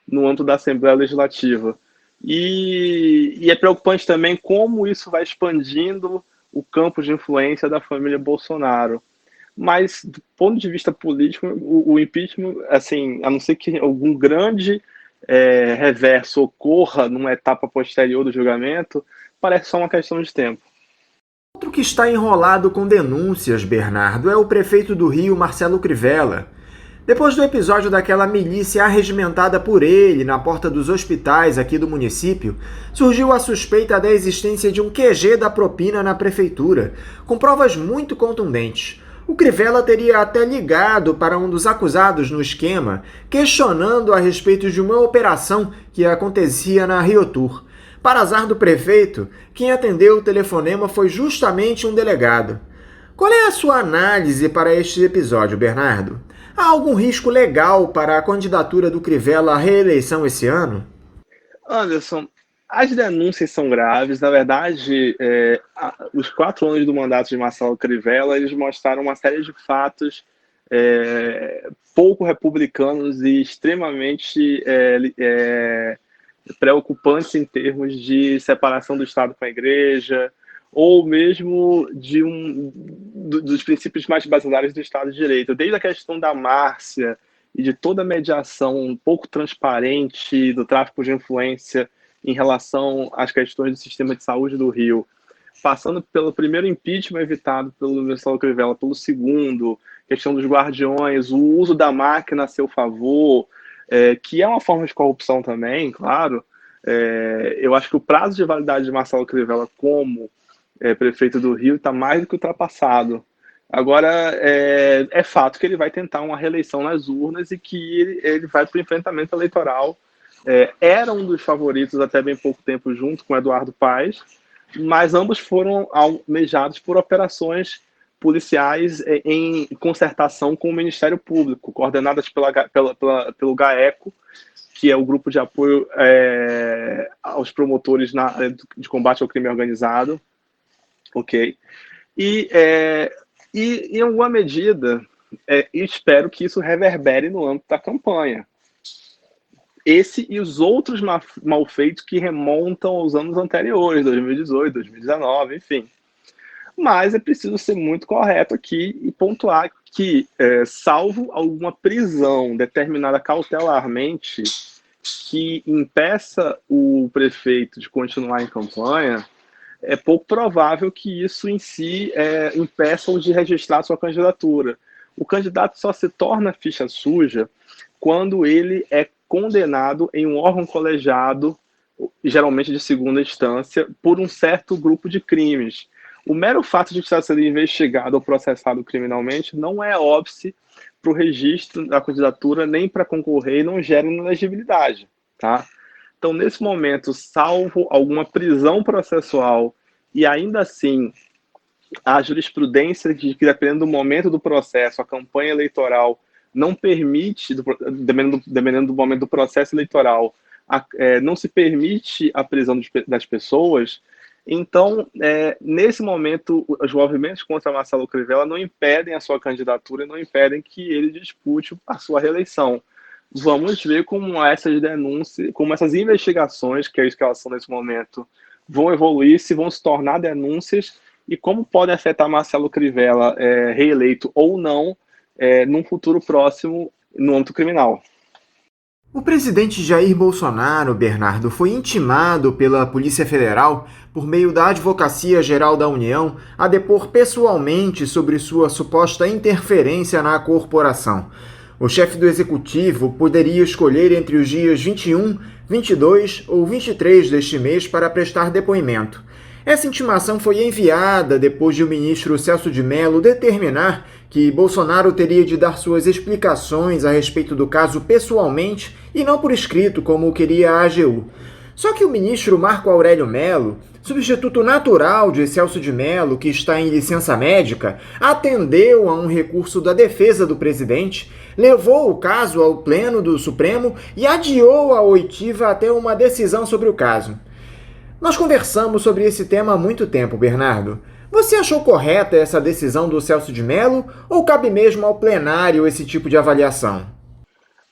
no âmbito da Assembleia Legislativa. E é preocupante também como isso vai expandindo o campo de influência da família Bolsonaro. Mas, do ponto de vista político, o impeachment, assim, a não ser que algum grande reverso ocorra numa etapa posterior do julgamento, parece só uma questão de tempo. Outro que está enrolado com denúncias, Bernardo, é o prefeito do Rio, Marcelo Crivella. Depois do episódio daquela milícia arregimentada por ele na porta dos hospitais aqui do município, surgiu a suspeita da existência de um QG da propina na prefeitura, com provas muito contundentes. O Crivella teria até ligado para um dos acusados no esquema, questionando a respeito de uma operação que acontecia na Rio Tour. Para azar do prefeito, quem atendeu o telefonema foi justamente um delegado. Qual é a sua análise para este episódio, Bernardo? Há algum risco legal para a candidatura do Crivella à reeleição esse ano? Anderson, as denúncias são graves. Na verdade, os 4 anos do mandato de Marcelo Crivella, eles mostraram uma série de fatos pouco republicanos e extremamente preocupantes em termos de separação do Estado com a Igreja, ou mesmo dos princípios mais basilares do Estado de Direito. Desde a questão da Márcia e de toda a mediação um pouco transparente do tráfico de influência em relação às questões do sistema de saúde do Rio, passando pelo primeiro impeachment evitado pelo Marcelo Crivella, pelo segundo, questão dos guardiões, o uso da máquina a seu favor, que é uma forma de corrupção também, claro. Eu acho que o prazo de validade de Marcelo Crivella como prefeito do Rio está mais do que ultrapassado. Agora, é fato que ele vai tentar uma reeleição nas urnas e que ele vai para o enfrentamento eleitoral. Era um dos favoritos até bem pouco tempo junto com Eduardo Paes, mas ambos foram almejados por operações policiais em concertação com o Ministério Público, coordenadas pelo GAECO, que é o grupo de apoio aos promotores de combate ao crime organizado. Ok? E em alguma medida, espero que isso reverbere no âmbito da campanha. Esse e os outros malfeitos que remontam aos anos anteriores, 2018, 2019, enfim. Mas é preciso ser muito correto aqui e pontuar que, salvo alguma prisão determinada cautelarmente que impeça o prefeito de continuar em campanha, é pouco provável que isso em si impeça-o de registrar sua candidatura. O candidato só se torna ficha suja quando ele é condenado em um órgão colegiado, geralmente de segunda instância, por um certo grupo de crimes. O mero fato de estar sendo investigado ou processado criminalmente não é óbice para o registro da candidatura nem para concorrer e não gera inelegibilidade, tá? Então, nesse momento, salvo alguma prisão processual e ainda assim a jurisprudência de que, dependendo do momento do processo, a campanha eleitoral não permite, dependendo do momento do processo eleitoral, não se permite a prisão das pessoas, então, nesse momento, os movimentos contra Marcelo Crivella não impedem a sua candidatura e não impedem que ele dispute a sua reeleição. Vamos ver como essas denúncias, como essas investigações, que é isso que elas são nesse momento, vão evoluir, se vão se tornar denúncias e como podem afetar Marcelo Crivella, reeleito ou não, num futuro próximo no âmbito criminal. O presidente Jair Bolsonaro, Bernardo, foi intimado pela Polícia Federal, por meio da Advocacia Geral da União, a depor pessoalmente sobre sua suposta interferência na corporação. O chefe do executivo poderia escolher entre os dias 21, 22 ou 23 deste mês para prestar depoimento. Essa intimação foi enviada depois de o ministro Celso de Mello determinar que Bolsonaro teria de dar suas explicações a respeito do caso pessoalmente e não por escrito, como queria a AGU. Só que o ministro Marco Aurélio Mello, substituto natural de Celso de Mello, que está em licença médica, atendeu a um recurso da defesa do presidente, levou o caso ao Pleno do Supremo e adiou a oitiva até uma decisão sobre o caso. Nós conversamos sobre esse tema há muito tempo, Bernardo. Você achou correta essa decisão do Celso de Mello ou cabe mesmo ao plenário esse tipo de avaliação?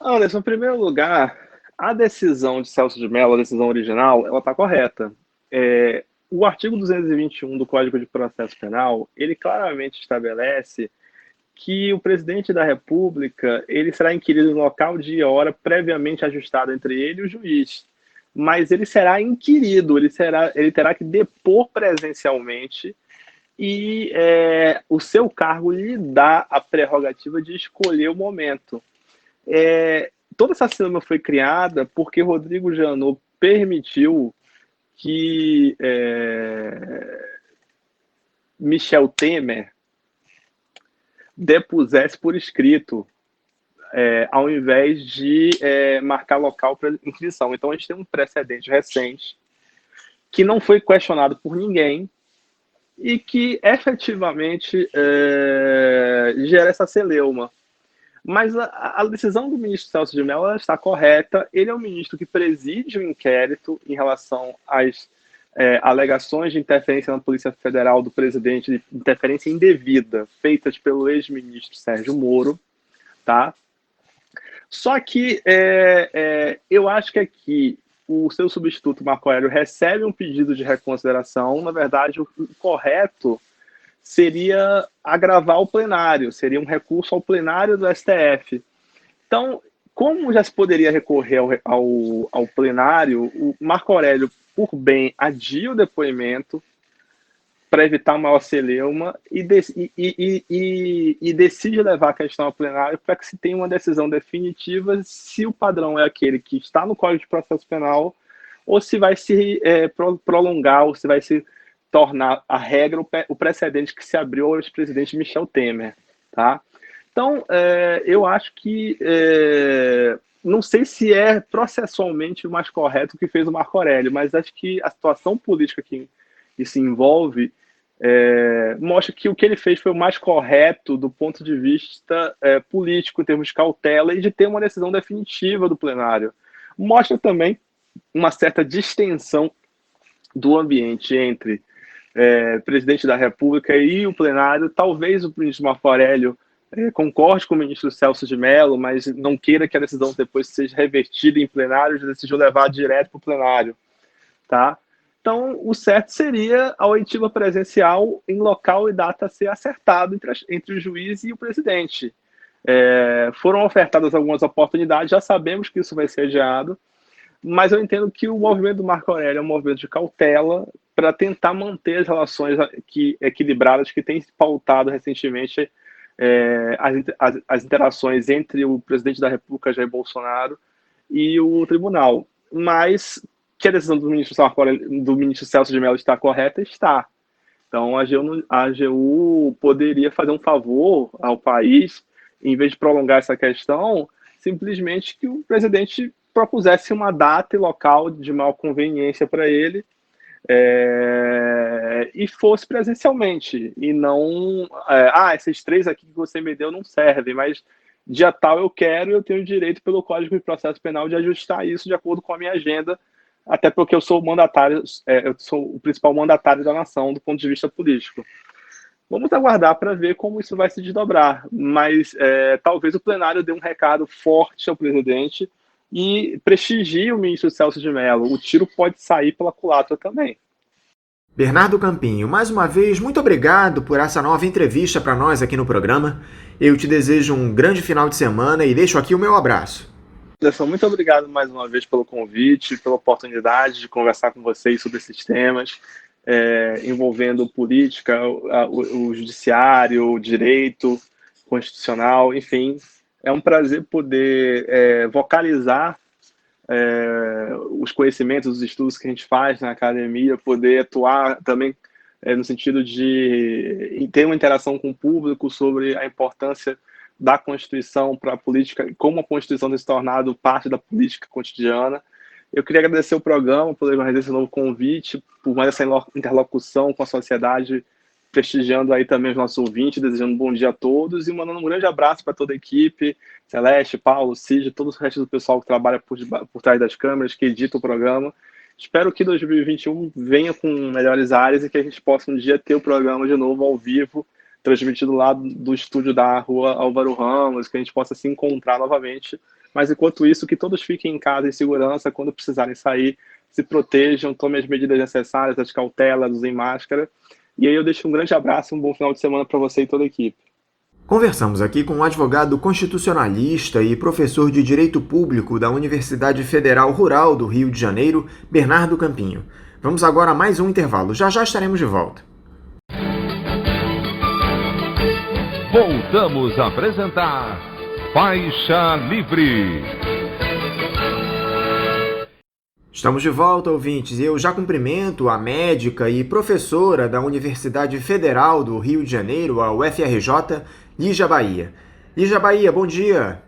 Anderson, em primeiro lugar, a decisão de Celso de Mello, a decisão original, ela está correta. O artigo 221 do Código de Processo Penal, ele claramente estabelece que o presidente da República ele será inquirido no local, dia e hora previamente ajustado entre ele e o juiz. Mas ele será inquirido, ele terá que depor presencialmente e o seu cargo lhe dá a prerrogativa de escolher o momento. Toda essa cena foi criada porque Rodrigo Janot permitiu que Michel Temer depusesse por escrito, ao invés de marcar local para inscrição. Então, a gente tem um precedente recente que não foi questionado por ninguém e que, efetivamente, gera essa celeuma. Mas a decisão do ministro Celso de Mello está correta. Ele é o ministro que preside o inquérito em relação às alegações de interferência na Polícia Federal do presidente, de interferência indevida, feitas pelo ex-ministro Sérgio Moro, tá? Só que eu acho que aqui o seu substituto, Marco Aurélio, recebe um pedido de reconsideração. Na verdade, o correto seria agravar o plenário, seria um recurso ao plenário do STF. Então, como já se poderia recorrer ao plenário, o Marco Aurélio, por bem, adia o depoimento para evitar maior celeuma e decide levar a questão ao plenário para que se tenha uma decisão definitiva se o padrão é aquele que está no Código de Processo Penal ou se vai se prolongar ou se vai se tornar a regra o precedente que se abriu ao ex-presidente Michel Temer, tá? Então, eu acho que não sei se é processualmente o mais correto o que fez o Marco Aurélio, mas acho que a situação política que se envolve mostra que o que ele fez foi o mais correto do ponto de vista político, em termos de cautela e de ter uma decisão definitiva do plenário. Mostra também uma certa distensão do ambiente entre presidente da República e o plenário. Talvez o ministro Marco Aurélio concorde com o ministro Celso de Mello, mas não queira que a decisão depois seja revertida em plenário, já decidiu levar direto para o plenário, tá? Então, o certo seria a oitiva presencial em local e data a ser acertado entre o juiz e o presidente. Foram ofertadas algumas oportunidades, já sabemos que isso vai ser adiado, mas eu entendo que o movimento do Marco Aurélio é um movimento de cautela para tentar manter as relações equilibradas que têm pautado recentemente as interações entre o presidente da República, Jair Bolsonaro, e o tribunal. Mas que a decisão do ministro Celso de Mello está correta, está. Então, a AGU poderia fazer um favor ao país, em vez de prolongar essa questão, simplesmente que o presidente propusesse uma data e local de maior conveniência para ele, e fosse presencialmente, e não esses 3 aqui que você me deu não servem, mas dia tal eu quero e eu tenho direito pelo Código de Processo Penal de ajustar isso de acordo com a minha agenda, até porque eu sou o mandatário, eu sou o principal mandatário da nação do ponto de vista político. Vamos aguardar para ver como isso vai se desdobrar, mas talvez o plenário dê um recado forte ao presidente e prestigie o ministro Celso de Mello. O tiro pode sair pela culatra também. Bernardo Campinho, mais uma vez, muito obrigado por essa nova entrevista para nós aqui no programa. Eu te desejo um grande final de semana e deixo aqui o meu abraço. Anderson, muito obrigado mais uma vez pelo convite, pela oportunidade de conversar com vocês sobre esses temas, envolvendo política, o judiciário, o direito constitucional, enfim. É um prazer poder vocalizar os conhecimentos, os estudos que a gente faz na academia, poder atuar também no sentido de ter uma interação com o público sobre a importância da Constituição para a política, como a Constituição tem se tornado parte da política cotidiana. Eu queria agradecer o programa, por fazer esse novo convite, por mais essa interlocução com a sociedade, prestigiando aí também os nossos ouvintes, desejando um bom dia a todos e mandando um grande abraço para toda a equipe, Celeste, Paulo, Cid, todo o resto do pessoal que trabalha por trás das câmeras, que edita o programa. Espero que 2021 venha com melhores áreas e que a gente possa um dia ter o programa de novo ao vivo, transmitido lá do estúdio da Rua Álvaro Ramos, que a gente possa se encontrar novamente. Mas enquanto isso, que todos fiquem em casa em segurança, quando precisarem sair, se protejam, tomem as medidas necessárias, as cautelas, usem máscara. E aí eu deixo um grande abraço e um bom final de semana para você e toda a equipe. Conversamos aqui com um advogado constitucionalista e professor de Direito Público da Universidade Federal Rural do Rio de Janeiro, Bernardo Campinho. Vamos agora a mais um intervalo. Já já estaremos de volta. Voltamos a apresentar Faixa Livre. Estamos de volta, ouvintes, e eu já cumprimento a médica e professora da Universidade Federal do Rio de Janeiro, a UFRJ, Lígia Bahia. Lígia Bahia, bom dia.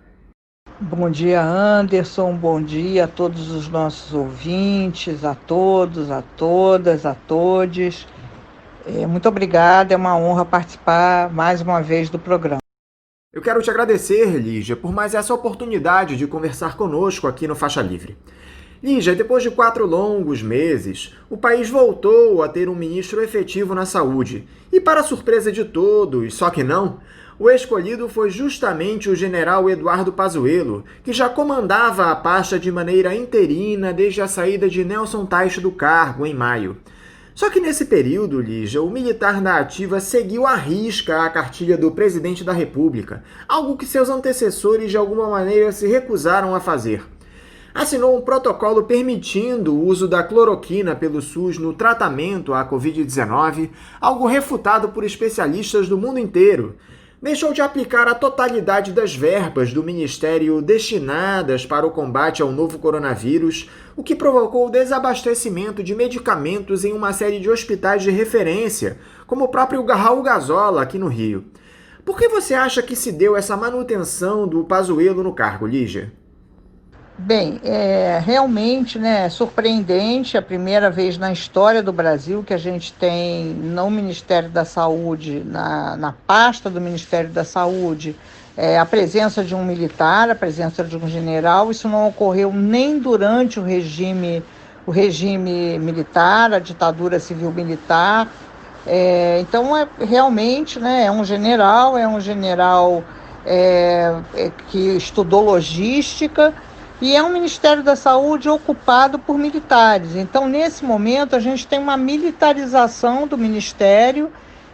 Bom dia, Anderson, bom dia a todos os nossos ouvintes, a todos, a todas, a todes. Muito obrigada, é uma honra participar mais uma vez do programa. Eu quero te agradecer, Lígia, por mais essa oportunidade de conversar conosco aqui no Faixa Livre. Lígia, depois de 4 longos meses, o país voltou a ter um ministro efetivo na saúde. E para surpresa de todos, só que não, o escolhido foi justamente o general Eduardo Pazuello, que já comandava a pasta de maneira interina desde a saída de Nelson Teich do cargo em maio. Só que nesse período, Lígia, o militar da ativa seguiu à risca a cartilha do presidente da República, algo que seus antecessores de alguma maneira se recusaram a fazer. Assinou um protocolo permitindo o uso da cloroquina pelo SUS no tratamento à Covid-19, algo refutado por especialistas do mundo inteiro. Deixou de aplicar a totalidade das verbas do Ministério destinadas para o combate ao novo coronavírus, o que provocou o desabastecimento de medicamentos em uma série de hospitais de referência, como o próprio Raul Gazola aqui no Rio. Por que você acha que se deu essa manutenção do Pazuello no cargo, Lígia? Bem, realmente, né, surpreendente, a primeira vez na história do Brasil que a gente tem no Ministério da Saúde, na pasta do Ministério da Saúde, a presença de um militar, a presença de um general. Isso não ocorreu nem durante o regime militar, a ditadura civil-militar. Então, realmente, né, é um general que estudou logística, e é um Ministério da Saúde ocupado por militares. Então, nesse momento, a gente tem uma militarização do Ministério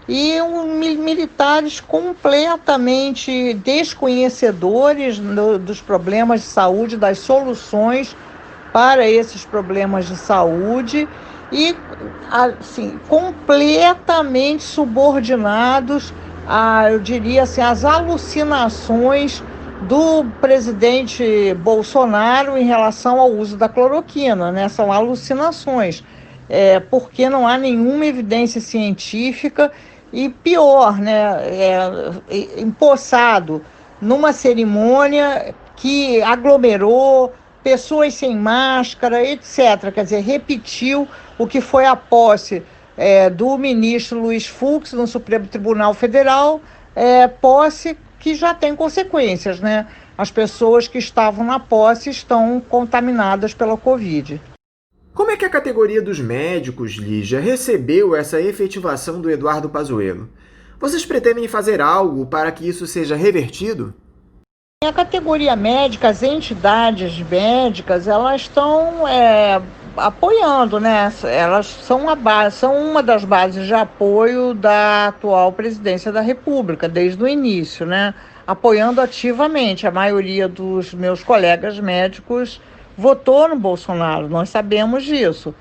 e militares completamente desconhecedores dos problemas de saúde, das soluções para esses problemas de saúde e, assim, completamente subordinados eu diria assim, às alucinações do presidente Bolsonaro em relação ao uso da cloroquina, né? São alucinações, porque não há nenhuma evidência científica e pior, né? Empossado numa cerimônia que aglomerou pessoas sem máscara, etc. Quer dizer, repetiu o que foi a posse do ministro Luiz Fux no Supremo Tribunal Federal, posse que já tem consequências, né? As pessoas que estavam na posse estão contaminadas pela Covid. Como é que a categoria dos médicos, Lígia, recebeu essa efetivação do Eduardo Pazuello? Vocês pretendem fazer algo para que isso seja revertido? A categoria médica, as entidades médicas, elas estão apoiando, né? Elas são uma das bases de apoio da atual presidência da República, desde o início, né? Apoiando ativamente. A maioria dos meus colegas médicos votou no Bolsonaro, nós sabemos disso.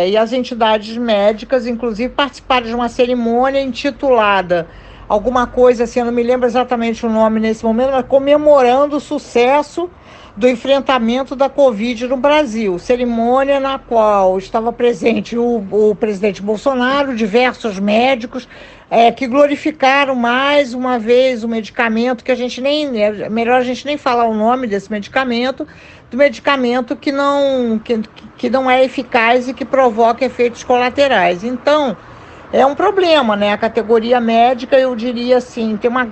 E as entidades médicas, inclusive, participaram de uma cerimônia intitulada alguma coisa assim, eu não me lembro exatamente o nome nesse momento, mas comemorando o sucesso do enfrentamento da Covid no Brasil. Cerimônia na qual estava presente o presidente Bolsonaro, diversos médicos, que glorificaram mais uma vez o medicamento, que a gente nem, é melhor a gente nem falar o nome desse medicamento, do medicamento que não é eficaz e que provoca efeitos colaterais. Então, é um problema, né? A categoria médica, eu diria assim, tem uma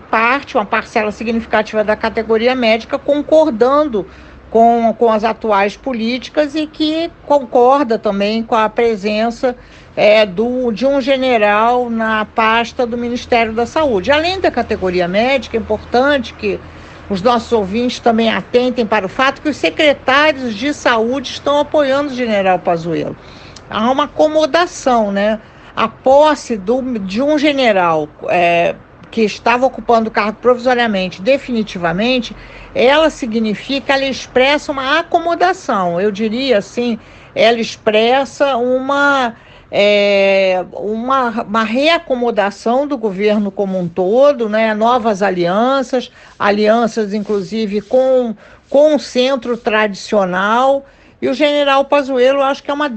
parcela significativa da categoria médica concordando com as atuais políticas e que concorda também com a presença de um general na pasta do Ministério da Saúde. Além da categoria médica, é importante que os nossos ouvintes também atentem para o fato que os secretários de saúde estão apoiando o general Pazuello. Há uma acomodação, né? A posse de um general que estava ocupando o cargo provisoriamente, definitivamente, ela expressa uma acomodação. Eu diria assim, ela expressa uma reacomodação do governo como um todo, né? Novas alianças inclusive com o centro tradicional. E o general Pazuello, acho que é uma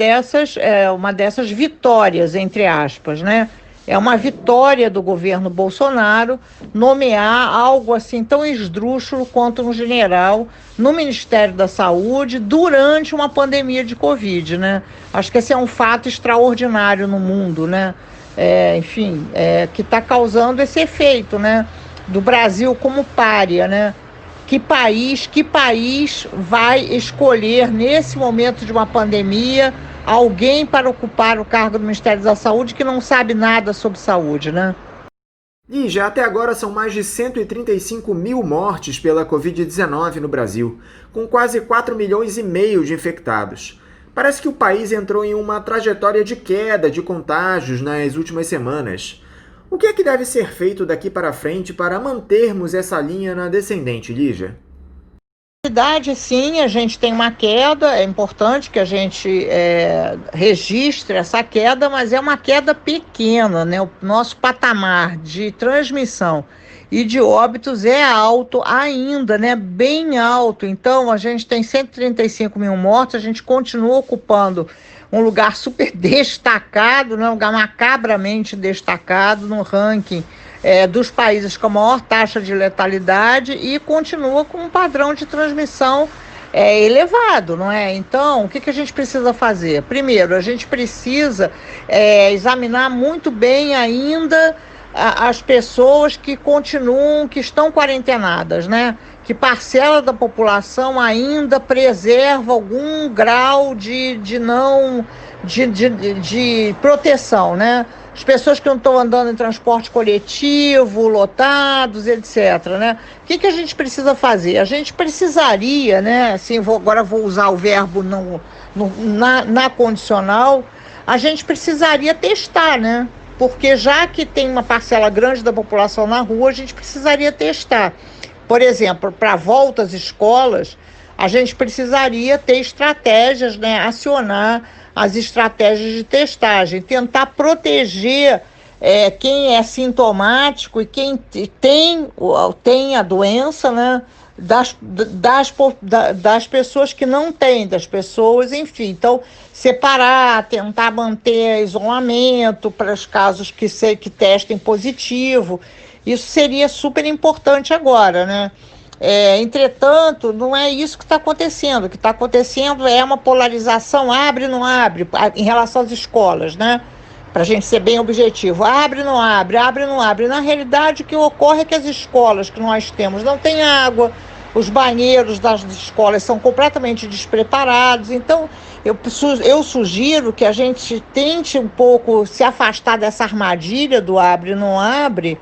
dessas vitórias, entre aspas, né? É uma vitória do governo Bolsonaro nomear algo assim tão esdrúxulo quanto um general no Ministério da Saúde durante uma pandemia de Covid, né? Acho que esse é um fato extraordinário no mundo, né? Que está causando esse efeito, né? Do Brasil como pária, né? Que país vai escolher, nesse momento de uma pandemia, alguém para ocupar o cargo do Ministério da Saúde que não sabe nada sobre saúde, né? E já até agora são mais de 135 mil mortes pela Covid-19 no Brasil, com quase 4 milhões e meio de infectados. Parece que o país entrou em uma trajetória de queda de contágios nas últimas semanas. O que é que deve ser feito daqui para frente para mantermos essa linha na descendente, Lígia? Na verdade, sim, a gente tem uma queda, é importante que a gente registre essa queda, mas é uma queda pequena, né? O nosso patamar de transmissão e de óbitos é alto ainda, né? Bem alto. Então, a gente tem 135 mil mortos, a gente continua ocupando um lugar super destacado, né? Um lugar macabramente destacado no ranking dos países com a maior taxa de letalidade e continua com um padrão de transmissão elevado, não é? Então, o que a gente precisa fazer? Primeiro, a gente precisa examinar muito bem ainda as pessoas que estão quarentenadas, né? Que parcela da população ainda preserva algum grau de proteção, né? As pessoas que não estão andando em transporte coletivo, lotados, etc., né? O que a gente precisa fazer? A gente precisaria, né? Assim, agora vou usar o verbo na condicional, a gente precisaria testar, né? Porque já que tem uma parcela grande da população na rua, a gente precisaria testar. Por exemplo, para a volta às escolas, a gente precisaria ter estratégias, né? Acionar as estratégias de testagem, tentar proteger quem é sintomático e quem tem a doença, né? Das pessoas que não têm, das pessoas, enfim. Então, separar, tentar manter isolamento para os casos que testem positivo. Isso seria super importante agora, né? Entretanto, não é isso que está acontecendo. O que está acontecendo é uma polarização, abre, não abre, em relação às escolas, né? Para a gente ser bem objetivo, abre, não abre, abre, não abre. Na realidade, o que ocorre é que as escolas que nós temos não têm água, os banheiros das escolas são completamente despreparados. Então, eu sugiro que a gente tente um pouco se afastar dessa armadilha do abre, não abre,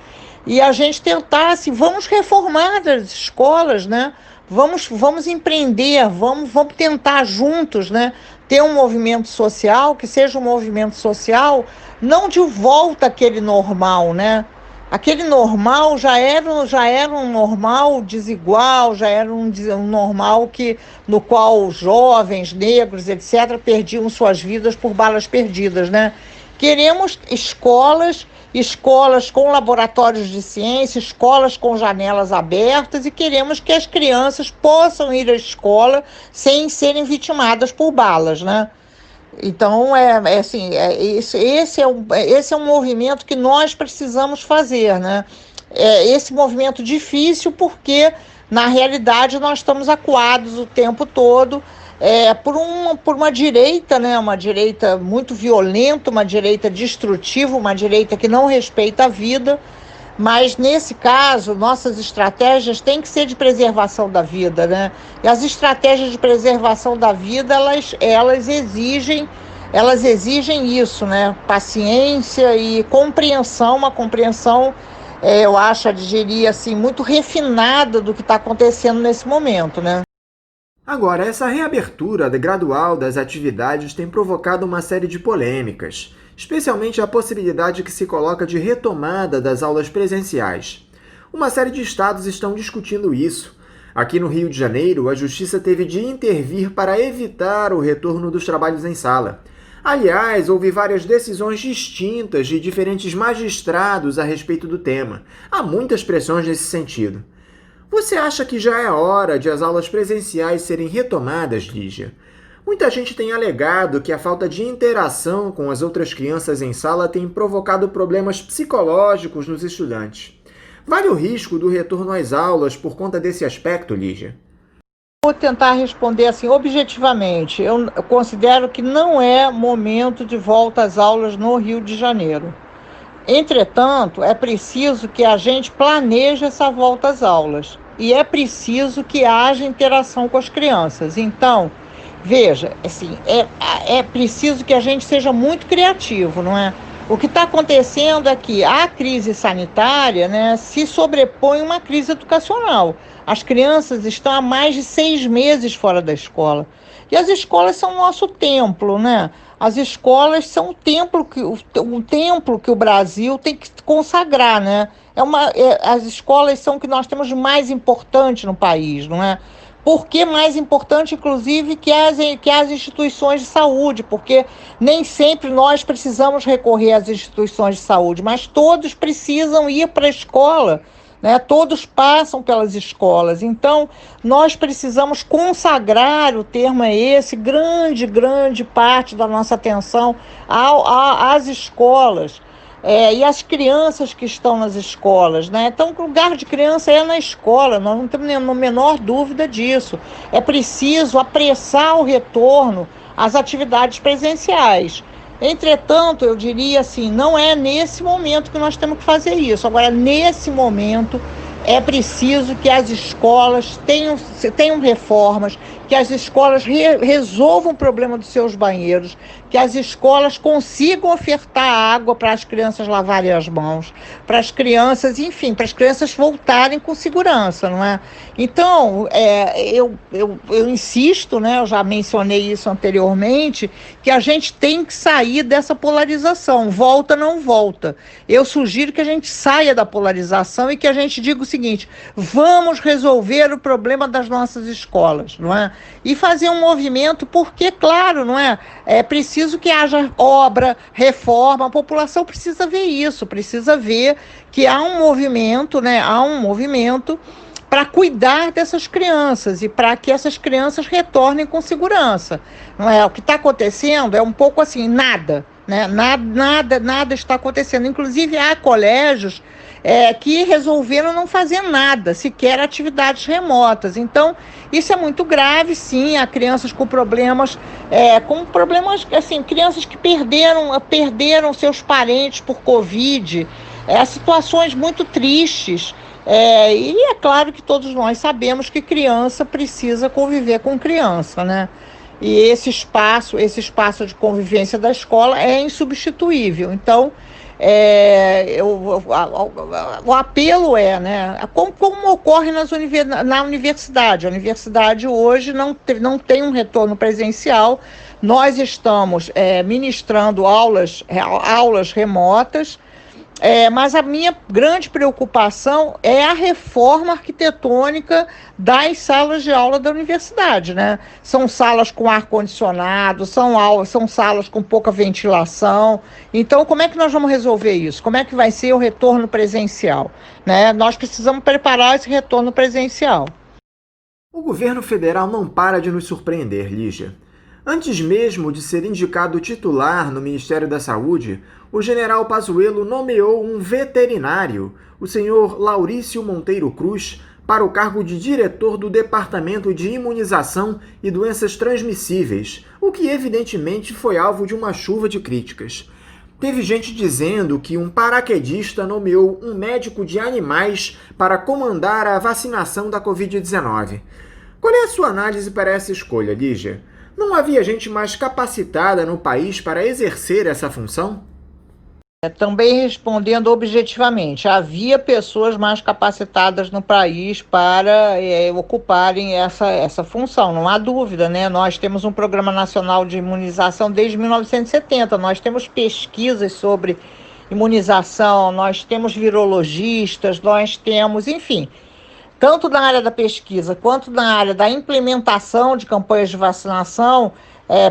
e a gente tentar, assim, vamos reformar as escolas, né? Vamos empreender, vamos tentar juntos, né? Ter um movimento social, que seja um movimento social, não de volta àquele normal, né? Aquele normal já era um normal desigual, já era um normal no qual jovens, negros, etc., perdiam suas vidas por balas perdidas, né? Queremos escolas escolas com laboratórios de ciência, escolas com janelas abertas, e queremos que as crianças possam ir à escola sem serem vitimadas por balas, né? Então, esse é um movimento que nós precisamos fazer, né? Esse movimento difícil porque, na realidade, nós estamos acuados o tempo todo por uma direita, né? Uma direita muito violenta, uma direita destrutiva, uma direita que não respeita a vida. Mas, nesse caso, nossas estratégias têm que ser de preservação da vida, né? E as estratégias de preservação da vida, elas exigem isso, né? Paciência e compreensão, uma compreensão, eu acho, diria assim, muito refinada do que está acontecendo nesse momento, né? Agora, essa reabertura gradual das atividades tem provocado uma série de polêmicas, especialmente a possibilidade que se coloca de retomada das aulas presenciais. Uma série de estados estão discutindo isso. Aqui no Rio de Janeiro, a Justiça teve de intervir para evitar o retorno dos trabalhos em sala. Aliás, houve várias decisões distintas de diferentes magistrados a respeito do tema. Há muitas pressões nesse sentido. Você acha que já é hora de as aulas presenciais serem retomadas, Lígia? Muita gente tem alegado que a falta de interação com as outras crianças em sala tem provocado problemas psicológicos nos estudantes. Vale o risco do retorno às aulas por conta desse aspecto, Lígia? Vou tentar responder assim, objetivamente. Eu considero que não é momento de volta às aulas no Rio de Janeiro. Entretanto, é preciso que a gente planeje essa volta às aulas. E é preciso que haja interação com as crianças. Então, veja, assim, é preciso que a gente seja muito criativo, não é? O que está acontecendo é que a crise sanitária, né, se sobrepõe uma crise educacional. As crianças estão há mais de 6 meses fora da escola. E as escolas são o nosso templo, né? As escolas são um templo que o Brasil tem que consagrar, né? As escolas são o que nós temos de mais importante no país, não é? Por que mais importante, inclusive, que as instituições de saúde? Porque nem sempre nós precisamos recorrer às instituições de saúde, mas todos precisam ir para a escola, né? Todos passam pelas escolas. Então, nós precisamos consagrar, o termo é esse, grande parte da nossa atenção às escolas. E as crianças que estão nas escolas, né? Então, o lugar de criança é na escola, nós não temos a menor dúvida disso. É preciso apressar o retorno às atividades presenciais. Entretanto, eu diria assim, não é nesse momento que nós temos que fazer isso. Agora, nesse momento, é preciso que as escolas tenham reformas, que as escolas resolvam o problema dos seus banheiros, que as escolas consigam ofertar água para as crianças lavarem as mãos, para as crianças, enfim, para as crianças voltarem com segurança, não é? Então, eu insisto, né, eu já mencionei isso anteriormente, que a gente tem que sair dessa polarização, volta, não volta. Eu sugiro que a gente saia da polarização e que a gente diga o seguinte: vamos resolver o problema das nossas escolas, não é? E fazer um movimento, porque, claro, não é? É preciso que haja obra, reforma, a população precisa ver isso, precisa ver que há um movimento, né? Há um movimento para cuidar dessas crianças e para que essas crianças retornem com segurança. Não é? O que está acontecendo é um pouco assim, nada, né? Nada está acontecendo. Inclusive, há colégios que resolveram não fazer nada, sequer atividades remotas. Então, isso é muito grave, sim. Há crianças com problemas, assim, crianças que perderam seus parentes por Covid, situações muito tristes. E é claro que todos nós sabemos que criança precisa conviver com criança, né? E esse espaço de convivência da escola é insubstituível. Então, o apelo né, como ocorre na universidade. A universidade hoje não tem um retorno presencial. Nós estamos ministrando aulas remotas. Mas a minha grande preocupação é a reforma arquitetônica das salas de aula da universidade, né? São salas com ar-condicionado, são salas com pouca ventilação. Então, como é que nós vamos resolver isso? Como é que vai ser o retorno presencial, né? Nós precisamos preparar esse retorno presencial. O governo federal não para de nos surpreender, Lígia. Antes mesmo de ser indicado titular no Ministério da Saúde, o general Pazuello nomeou um veterinário, o senhor Laurício Monteiro Cruz, para o cargo de diretor do Departamento de Imunização e Doenças Transmissíveis, o que evidentemente foi alvo de uma chuva de críticas. Teve gente dizendo que um paraquedista nomeou um médico de animais para comandar a vacinação da Covid-19. Qual é a sua análise para essa escolha, Lígia? Não havia gente mais capacitada no país para exercer essa função? Também respondendo objetivamente, havia pessoas mais capacitadas no país para ocuparem essa função, não há dúvida, né? Nós temos um Programa Nacional de Imunização desde 1970, nós temos pesquisas sobre imunização, nós temos virologistas, nós temos, enfim, tanto na área da pesquisa quanto na área da implementação de campanhas de vacinação,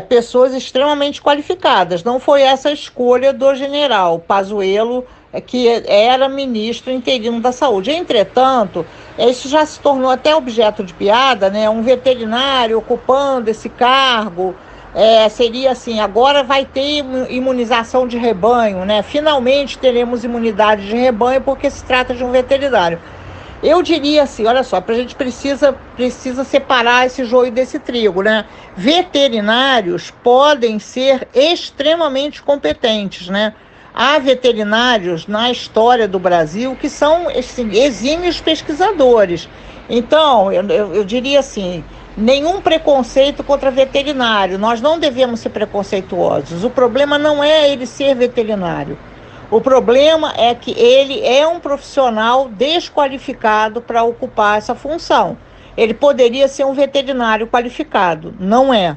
pessoas extremamente qualificadas. Não foi essa a escolha do general Pazuello, que era ministro interino da Saúde. Entretanto, isso já se tornou até objeto de piada, né? Um veterinário ocupando esse cargo, seria assim, agora vai ter imunização de rebanho, né? Finalmente teremos imunidade de rebanho porque se trata de um veterinário. Eu diria assim, olha só, a gente precisa separar esse joio desse trigo, né? Veterinários podem ser extremamente competentes, né? Há veterinários na história do Brasil que são exímios pesquisadores. Então, eu diria assim, nenhum preconceito contra veterinário. Nós não devemos ser preconceituosos. O problema não é ele ser veterinário. O problema é que ele é um profissional desqualificado para ocupar essa função. Ele poderia ser um veterinário qualificado, não é.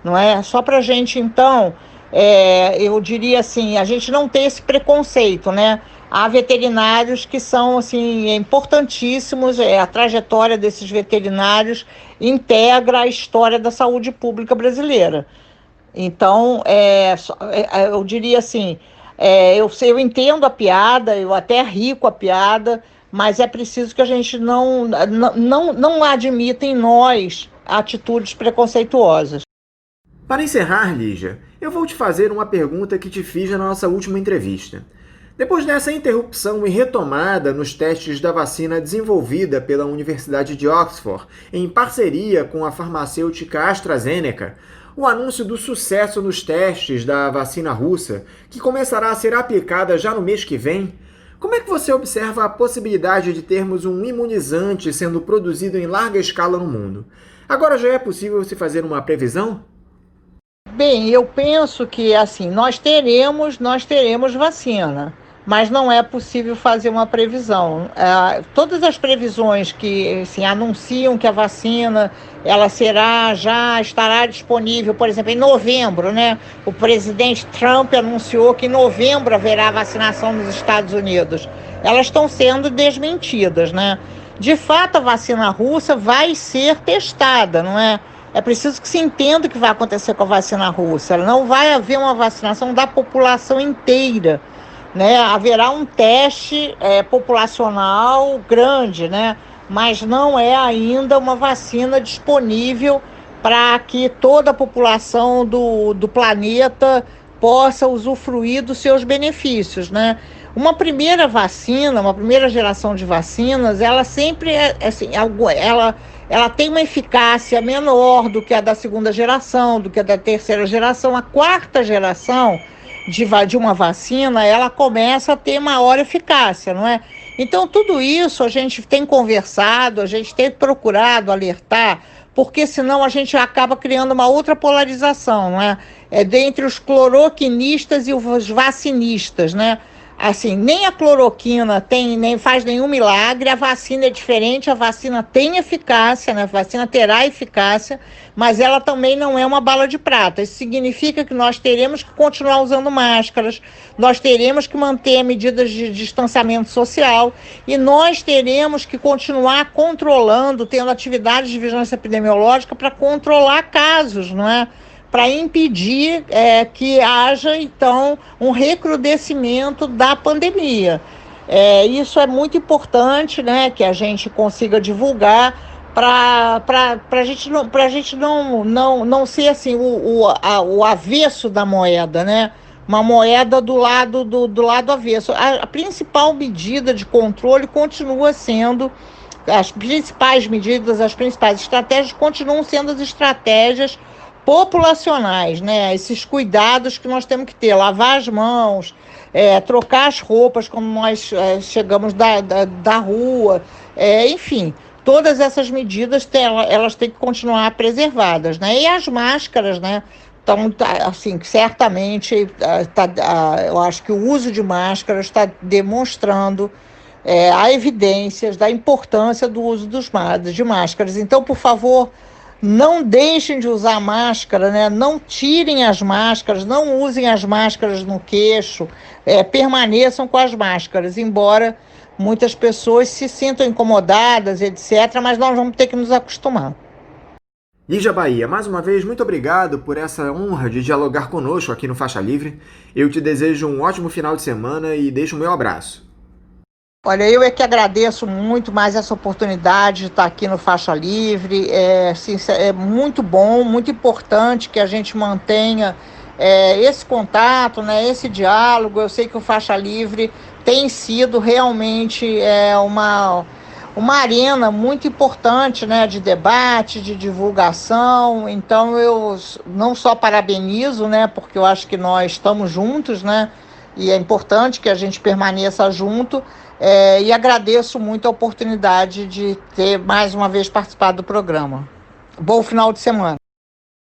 Não é? Só para a gente, então, eu diria assim, a gente não ter esse preconceito, né? Há veterinários que são assim, importantíssimos, a trajetória desses veterinários integra a história da saúde pública brasileira. Então, eu diria assim, eu entendo a piada, eu até ri com a piada, mas é preciso que a gente não admita em nós atitudes preconceituosas. Para encerrar, Lígia, eu vou te fazer uma pergunta que te fiz na nossa última entrevista. Depois dessa interrupção e retomada nos testes da vacina desenvolvida pela Universidade de Oxford, em parceria com a farmacêutica AstraZeneca, o anúncio do sucesso nos testes da vacina russa, que começará a ser aplicada já no mês que vem, como é que você observa a possibilidade de termos um imunizante sendo produzido em larga escala no mundo? Agora já é possível se fazer uma previsão? Bem, eu penso que assim, nós teremos vacina, mas não é possível fazer uma previsão. Todas as previsões que assim, anunciam que a vacina ela já estará disponível, por exemplo, em novembro, né? O presidente Trump anunciou que em novembro haverá vacinação nos Estados Unidos. Elas estão sendo desmentidas, né? De fato, a vacina russa vai ser testada, não é? É preciso que se entenda o que vai acontecer com a vacina russa. Não vai haver uma vacinação da população inteira, né? Haverá um teste populacional grande, né? Mas não é ainda uma vacina disponível para que toda a população do planeta possa usufruir dos seus benefícios, né? Uma primeira vacina, uma primeira geração de vacinas, ela sempre ela tem uma eficácia menor do que a da segunda geração, do que a da terceira geração. A quarta geração de uma vacina, ela começa a ter maior eficácia, não é? Então, tudo isso a gente tem conversado, a gente tem procurado alertar, porque senão a gente acaba criando uma outra polarização, não é? Dentre os cloroquinistas e os vacinistas, né? Assim, nem a cloroquina nem faz nenhum milagre, a vacina é diferente, a vacina tem eficácia, né? A vacina terá eficácia, mas ela também não é uma bala de prata. Isso significa que nós teremos que continuar usando máscaras, nós teremos que manter medidas de distanciamento social e nós teremos que continuar controlando, tendo atividades de vigilância epidemiológica para controlar casos, não é? Para impedir que haja, então, um recrudescimento da pandemia. Isso é muito importante, né, que a gente consiga divulgar para a gente não ser assim, o avesso da moeda, né? Uma moeda do lado avesso. A principal medida de controle continua sendo, as principais medidas, as principais estratégias continuam sendo as estratégias populacionais, né? Esses cuidados que nós temos que ter, lavar as mãos, trocar as roupas quando nós chegamos da rua, enfim, todas essas medidas elas têm que continuar preservadas, né? E as máscaras, né? Então, assim, certamente, eu acho que o uso de máscaras está demonstrando há evidências da importância do uso de máscaras. Então, por favor, não deixem de usar máscara, né? Não tirem as máscaras, não usem as máscaras no queixo, permaneçam com as máscaras, embora muitas pessoas se sintam incomodadas, etc., mas nós vamos ter que nos acostumar. Lígia Bahia, mais uma vez, muito obrigado por essa honra de dialogar conosco aqui no Faixa Livre. Eu te desejo um ótimo final de semana e deixo o meu abraço. Olha, eu é que agradeço muito mais essa oportunidade de estar aqui no Faixa Livre. É muito bom, muito importante que a gente mantenha esse contato, né, esse diálogo. Eu sei que o Faixa Livre tem sido realmente uma arena muito importante, né, de debate, de divulgação. Então eu não só parabenizo, né, porque eu acho que nós estamos juntos, né, e é importante que a gente permaneça junto, e agradeço muito a oportunidade de ter mais uma vez participado do programa. Bom final de semana.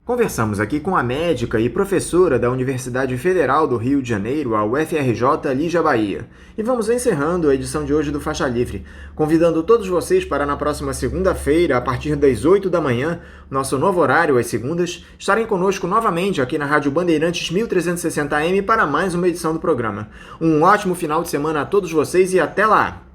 Conversamos aqui com a médica e professora da Universidade Federal do Rio de Janeiro, a UFRJ, Lígia Bahia. E vamos encerrando a edição de hoje do Faixa Livre, convidando todos vocês para na próxima segunda-feira, a partir das 8 da manhã, nosso novo horário, às segundas, estarem conosco novamente aqui na Rádio Bandeirantes 1360 AM para mais uma edição do programa. Um ótimo final de semana a todos vocês e até lá!